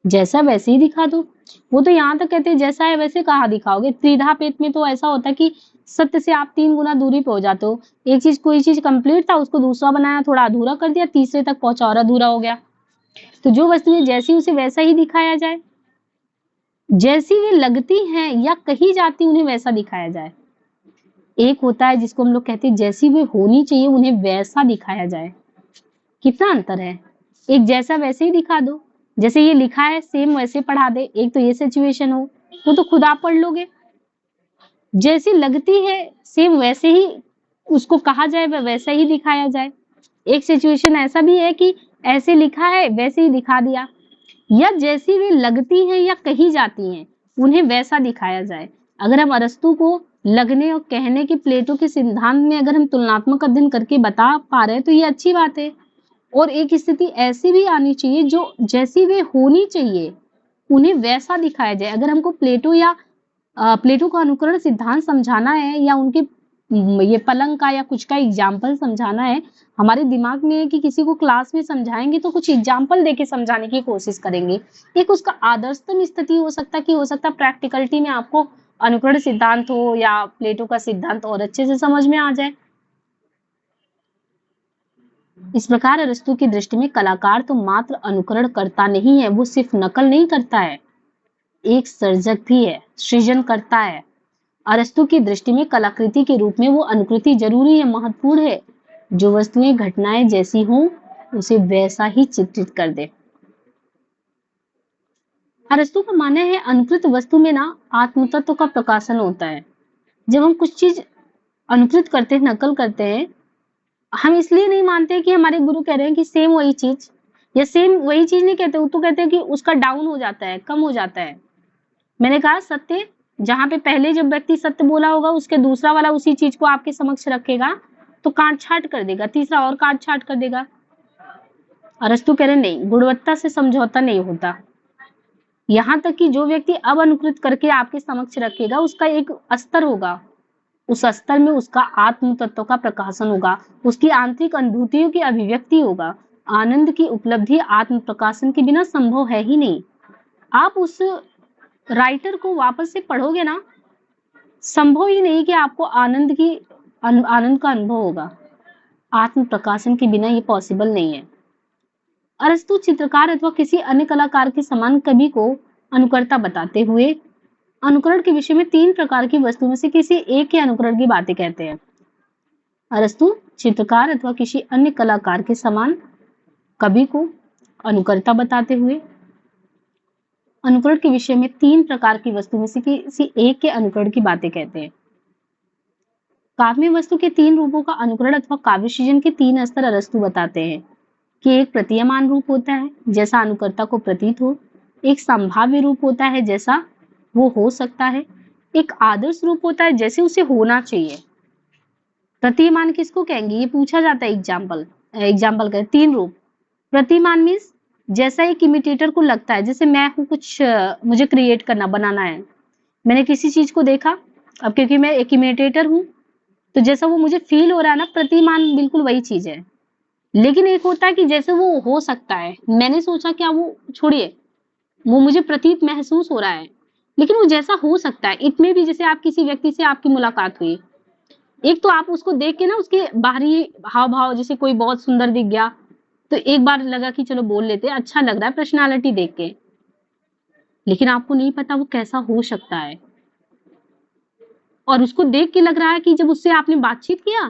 जैसा वैसे ही दिखा दो। वो तो यहाँ तक कहते हैं जैसा है वैसे कहाँ दिखाओगे। त्रिधा पेट में तो ऐसा होता है कि सत्य से आप 3 गुना दूरी पे हो जाते हो। एक चीज, कोई चीज कंप्लीट था, उसको दूसरा बनाया, थोड़ा अधूरा कर दिया, तीसरे तक पहुंचा और अधूरा हो गया। तो जो वस्तुएं जैसी उसे वैसा ही दिखाया जाए, जैसी वे लगती हैं या कही जाती उन्हें वैसा दिखाया जाए। एक होता है जिसको हम लोग कहते हैं जैसी वे होनी चाहिए उन्हें वैसा दिखाया जाए। कितना अंतर है। एक जैसा वैसे ही दिखा दो, जैसे ये लिखा है सेम वैसे पढ़ा दे। एक तो ये सिचुएशन हो, वो तो खुद आप पढ़ लोगे। जैसी लगती है सेम वैसे ही उसको कहा जाए, वह वैसा ही दिखाया जाए। एक सिचुएशन ऐसा भी है कि ऐसे लिखा है वैसे ही दिखा दिया, या जैसी वे लगती हैं या कही जाती हैं उन्हें वैसा दिखाया जाए। अगर हम अरस्तु को लगने और कहने के प्लेटो के सिद्धांत में अगर हम तुलनात्मक अध्ययन करके बता पा रहे हैं तो ये अच्छी बात है। और एक स्थिति ऐसी भी आनी चाहिए जो जैसी वे होनी चाहिए उन्हें वैसा दिखाया जाए। अगर हमको प्लेटो या प्लेटो का अनुकरण सिद्धांत समझाना है या उनके ये पलंग का या कुछ का एग्जाम्पल समझाना है, हमारे दिमाग में है कि किसी को क्लास में समझाएंगे तो कुछ एग्जाम्पल देके समझाने की कोशिश करेंगे। एक उसका आदर्शतम स्थिति हो सकता है कि हो सकता है प्रैक्टिकलिटी में आपको अनुकरण सिद्धांत हो या प्लेटो का सिद्धांत और अच्छे से समझ में आ जाए। इस प्रकार अरस्तु की दृष्टि में कलाकार तो मात्र अनुकरण करता नहीं है, वो सिर्फ नकल नहीं करता है, एक सर्जक भी है, सृजन करता है। अरस्तु की दृष्टि में कलाकृति के रूप में वो अनुकृति जरूरी है, महत्वपूर्ण है। जो वस्तुएं घटनाएं जैसी हों उसे वैसा ही चित्रित कर दे। अरस्तु का मानना है अनुकृत वस्तु में ना आत्म तत्व का प्रकाशन होता है। जब हम कुछ चीज अनुकृत करते हैं, नकल करते हैं, हम इसलिए नहीं मानते कि हमारे गुरु कह रहे हैं कि सेम वही चीज, या सेम वही चीज नहीं कहते, वो तो कहते हैं कि उसका डाउन हो जाता है, कम हो जाता है। मैंने कहा सत्य, जहां पे पहले जब व्यक्ति सत्य बोला होगा उसके दूसरा वाला उसी चीज को आपके समक्ष रखेगा तो काट छाट कर देगा, तीसरा और काट छाट कर देगा। अरस्तु कह रहे नहीं, गुणवत्ता से समझौता नहीं होता। यहाँ तक कि जो व्यक्ति अब अनुकृत करके आपके समक्ष रखेगा उसका एक स्तर होगा, उस स्तर में उसका आत्म तत्व का प्रकाशन होगा, उसकी आंतरिक अनुभूतियों की अभिव्यक्ति होगा। आनंद की उपलब्धि आत्म प्रकाशन के बिना संभव है ही नहीं। आप उस राइटर को वापस से पढ़ोगे ना, संभव ही नहीं कि आपको आनंद का अनुभव होगा। आत्म प्रकाशन के बिना ये पॉसिबल नहीं है। अरस्तु चित्रकार अथवा किसी अन्य कलाकार के समान कवि को अनुकर्ता बताते हुए अनुकरण के विषय में 3 प्रकार की वस्तु में से किसी एक के अनुकरण की बातें कहते हैं। अरस्तु चित्रकार अथवा किसी अन्य कलाकार के समान कवि को अनुकर्ता बताते हुए अनुकरण के विषय में 3 प्रकार की वस्तु में से किसी एक के अनुकरण की बातें कहते हैं। काव्य वस्तु के 3 रूपों का अनुकरण अथवा काव्य सृजन के 3 स्तर अरस्तु बताते हैं कि एक प्रतीयमान रूप होता है जैसा अनुकर्ता को प्रतीत हो, एक संभाव्य रूप होता है जैसा वो हो सकता है, एक आदर्श रूप होता है जैसे उसे होना चाहिए। प्रतीयमान किसको कहेंगे, ये पूछा जाता है एग्जाम्पल का 3 रूप। प्रतिमान मीन्स जैसा एक इमिटेटर को लगता है, जैसे मैं हूँ, कुछ मुझे क्रिएट करना, बनाना है, मैंने किसी चीज को देखा, अब क्योंकि मैं एक इमिटेटर हूँ तो जैसा वो मुझे फील हो रहा है ना, प्रतिमान बिल्कुल वही चीज है। लेकिन एक होता है कि जैसे वो हो सकता है, मैंने सोचा क्या, वो छोड़िए, वो मुझे प्रतीत महसूस हो रहा है लेकिन वो जैसा हो सकता है। इतने भी जैसे आप किसी व्यक्ति से आपकी मुलाकात हुई, एक तो आप उसको देख के ना उसके बाहरी हाव भाव, जैसे कोई बहुत सुंदर दिख गया तो एक बार लगा कि चलो बोल लेते, अच्छा लग रहा है पर्सनालिटी देख के, लेकिन आपको नहीं पता वो कैसा हो सकता है। और उसको देख के लग रहा है कि जब उससे आपने बातचीत किया,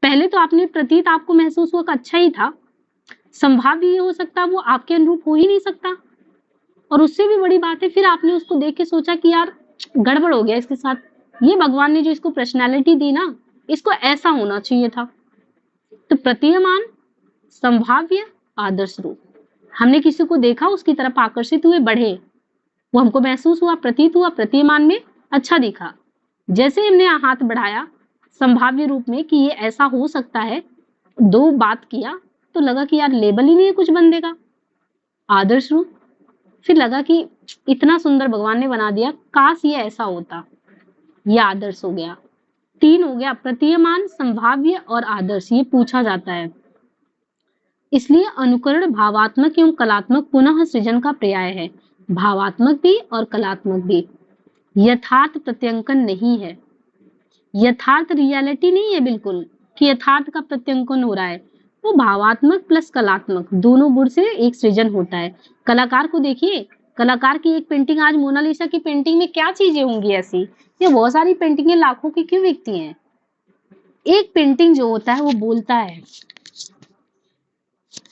पहले तो आपने प्रतीत आपको महसूस हुआ कि अच्छा ही था, संभाव्य ये हो सकता वो आपके अनुरूप हो ही नहीं सकता। और उससे भी बड़ी बात है, फिर आपने उसको देख के सोचा कि यार गड़बड़ हो गया इसके साथ, ये भगवान ने जो इसको पर्सनालिटी दी ना, इसको ऐसा होना चाहिए था। तो प्रतीयमान, संभाव्य, आदर्श रूप। हमने किसी को देखा, उसकी तरफ आकर्षित हुए, बढ़े, वो हमको महसूस हुआ, प्रतीत हुआ, प्रतीयमान में अच्छा दिखा। जैसे हमने हाथ बढ़ाया संभाव्य रूप में कि ये ऐसा हो सकता है, 2 बात किया तो लगा कि यार लेबल ही नहीं है कुछ बंदे का। आदर्श रूप, फिर लगा कि इतना सुंदर भगवान ने बना दिया, काश ये ऐसा होता। ये आदर्श हो गया। 3 हो गया प्रतीयमान, संभाव्य और आदर्श, ये पूछा जाता है। इसलिए अनुकरण भावात्मक एवं कलात्मक पुनः सृजन का पर्याय है। भावात्मक भी और कलात्मक भी। यथार्थ प्रत्यंकन नहीं है, यथार्थ रियलिटी नहीं है बिल्कुल कि यथार्थ का प्रत्यंकन हो रहा है। वो भावात्मक प्लस कलात्मक दोनों गुण से एक सृजन होता है। कलाकार को देखिए, कलाकार की एक पेंटिंग, आज मोनालिसा की पेंटिंग में क्या चीजें होंगी ऐसी, ये बहुत सारी पेंटिंगें लाखों की क्यों बिकती हैं। एक पेंटिंग जो होता है वो बोलता है,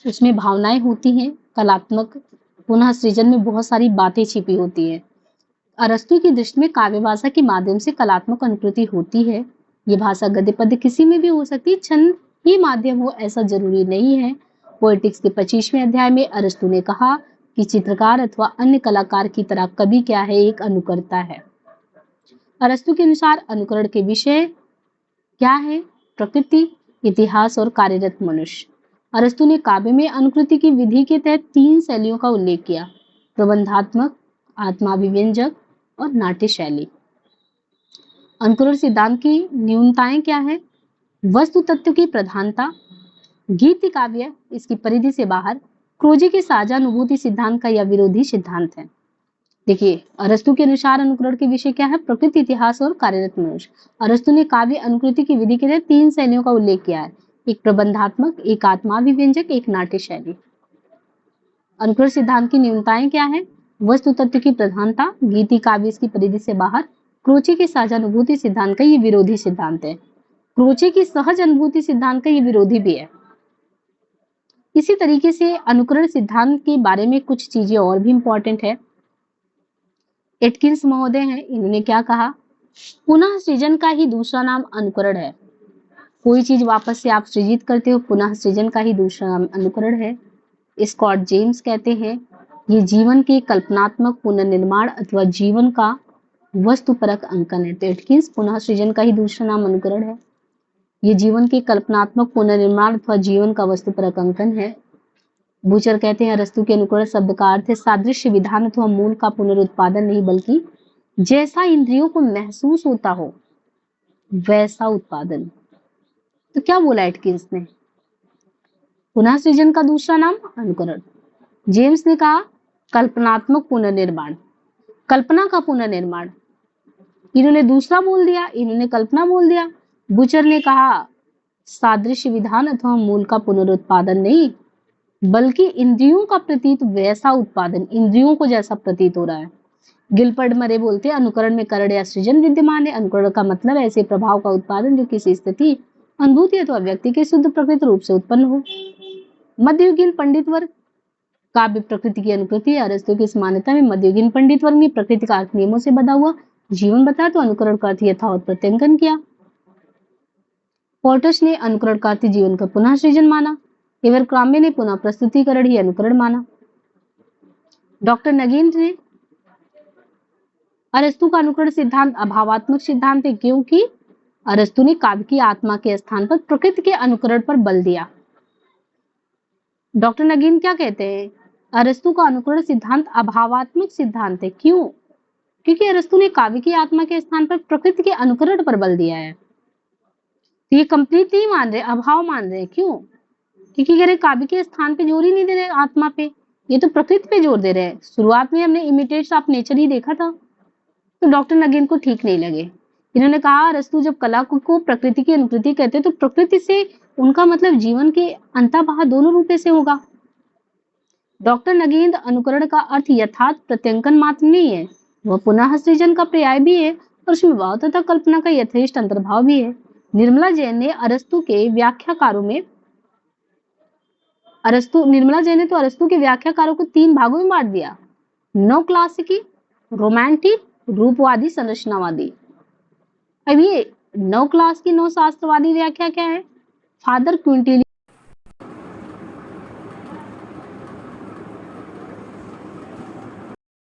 उसमें भावनाएं होती हैं। कलात्मक पुनः सृजन में बहुत सारी बातें छिपी होती है। अरस्तु की दृष्टि में काव्य भाषा के माध्यम से कलात्मक अनुकृति होती है। ये भाषा गद्य पद्य किसी में भी हो सकती है, छंद ही माध्यम हो ऐसा जरूरी नहीं है। पोएटिक्स के 25वें अध्याय में अरस्तु ने कहा कि चित्रकार अथवा अन्य कलाकार की तरह कवि क्या है, एक अनुकर्ता है। अरस्तु के अनुसार अनुकरण के विषय क्या है? प्रकृति, इतिहास और कार्यरत मनुष्य। अरस्तु ने काव्य में अनुकृति की विधि के तहत 3 शैलियों का उल्लेख किया: प्रबंधात्मक, आत्माभिव्यंजक और नाट्य शैली। अनुकरण सिद्धांत की न्यूनताएं क्या है? वस्तु तत्व की प्रधानता, गीति काव्य इसकी परिधि से बाहर, क्रोजी के साझा अनुभूति सिद्धांत का यह विरोधी सिद्धांत है। देखिए, अरस्तु के अनुसार अनुकरण के विषय क्या है? प्रकृति, इतिहास और कार्यरत मनुष्य। अरस्तु ने काव्य अनुकृति की विधि के तहत 3 शैलियों का उल्लेख किया है: एक प्रबंधात्मक, एक आत्माभिव्यंजक, एक नाट्य शैली। अनुकरण सिद्धांत की न्यूनताएं क्या है? वस्तु तत्व की प्रधानता, गीति काव्य इसकी परिधि से बाहर, क्रोची के साझा अनुभूति सिद्धांत का ये विरोधी सिद्धांत है। क्रोची की सहज अनुभूति सिद्धांत का ये विरोधी भी है। इसी तरीके से अनुकरण सिद्धांत के बारे में कुछ चीजें और भी इंपॉर्टेंट है। एटकिंस महोदय हैं, इन्होंने क्या कहा? पुनः सृजन का ही दूसरा नाम अनुकरण है। कोई चीज वापस से आप सृजित करते हो, पुनः सृजन का ही दूसरा नाम अनुकरण है। स्कॉट जेम्स कहते हैं ये जीवन के कल्पनात्मक पुनर्निर्माण अथवा जीवन का वस्तुपरक अंकन है। तो एटकिंस, पुनः सृजन का ही दूसरा नाम अनुकरण है, ये जीवन के कल्पनात्मक पुनर्निर्माण अथवा जीवन का वस्तुपरक अंकन है। बूचर कहते हैं अरस्तु के अनुकरण शब्द का अर्थ है सादृश्य विधान अथवा मूल का पुनरुत्पादन नहीं, बल्कि जैसा इंद्रियों को महसूस होता हो वैसा उत्पादन। तो क्या बोला एटकिंस ने? पुनः सृजन का दूसरा नाम अनुकरण। जेम्स ने कहा कल्पनात्मक पुनर्निर्माण, कल्पना का पुनर्निर्माण। इन्होंने दूसरा बोल दिया, इन्होंने कल्पना बोल दिया। बुचर ने कहा सादृश्य विधान अथवा मूल का पुनरुत्पादन नहीं, बल्कि इंद्रियों का प्रतीत वैसा उत्पादन, इंद्रियों को जैसा प्रतीत हो रहा है। गिलपर्ड मरे बोलते हैं अनुकरण में करण या सृजन विद्यमान है। अनुकरण का मतलब ऐसे प्रभाव का उत्पादन जो किसी स्थिति, अनुभूति अथवा व्यक्ति के शुद्ध प्रकृति रूप से उत्पन्न हो। मध्ययुगीन पंडित वर्ग काव्य प्रकृति की अनुकृति है। अरस्तु की इस मान्यता में मध्ययुगीन पंडित वर्ग ने प्रकृति का अर्थ नियमों से बंधा हुआ जीवन बताया, तो अनुकरण का अर्थ यथावत प्रत्यंकन किया। पोर्टस ने अनुकरण का अर्थ जीवन का पुनः सृजन माना। एवरक्राम्बे ने पुनः प्रस्तुतिकरण ही अनुकरण माना। डॉक्टर नगेंद्र ने अरस्तु का अनुकरण सिद्धांत अभावात्मक सिद्धांत है, क्योंकि अरस्तु ने काव्य की आत्मा के स्थान पर प्रकृति के अनुकरण पर बल दिया। डॉक्टर नगीन क्या कहते हैं? अरस्तु का अनुकरण सिद्धांत अभावात्मक सिद्धांत है। क्यों? क्योंकि अरस्तु ने काव्य की आत्मा के स्थान पर प्रकृति के अनुकरण पर बल दिया है। तो ये कंप्लीट नहीं मान रहे, अभाव मान रहे हैं। क्यों? क्योंकि कह रहे काव्य के स्थान पे जोर ही नहीं दे रहे आत्मा पे, ये तो प्रकृति पे जोर दे रहे हैं। शुरुआत में हमने इमिटेट्स ऑफ नेचर ही देखा था, तो डॉक्टर नगीन को ठीक नहीं लगे। इन्होंने कहा अरस्तु जब कला को प्रकृति की अनुकृति कहते हैं, तो प्रकृति से उनका मतलब जीवन के अंतर्बाह दोनों रूपे से होगा। डॉक्टर नगेंद्र अनुकरण का अर्थ यथार्थ प्रत्यंकन मात्र नहीं है, वह पुनः सृजन का पर्याय भी है और उसमें भाव तथा कल्पना का यथेष्ट अंतर्भाव भी है। निर्मला जैन ने अरस्तु के व्याख्याकारों के व्याख्याकारों को 3 भागों में बांट दिया: नो क्लासिकी, रोमांटिक, रूपवादी, संरचनावादी। अब ये 9 क्लास की 9 शास्त्रवादी व्याख्या क्या है? Father Quintillion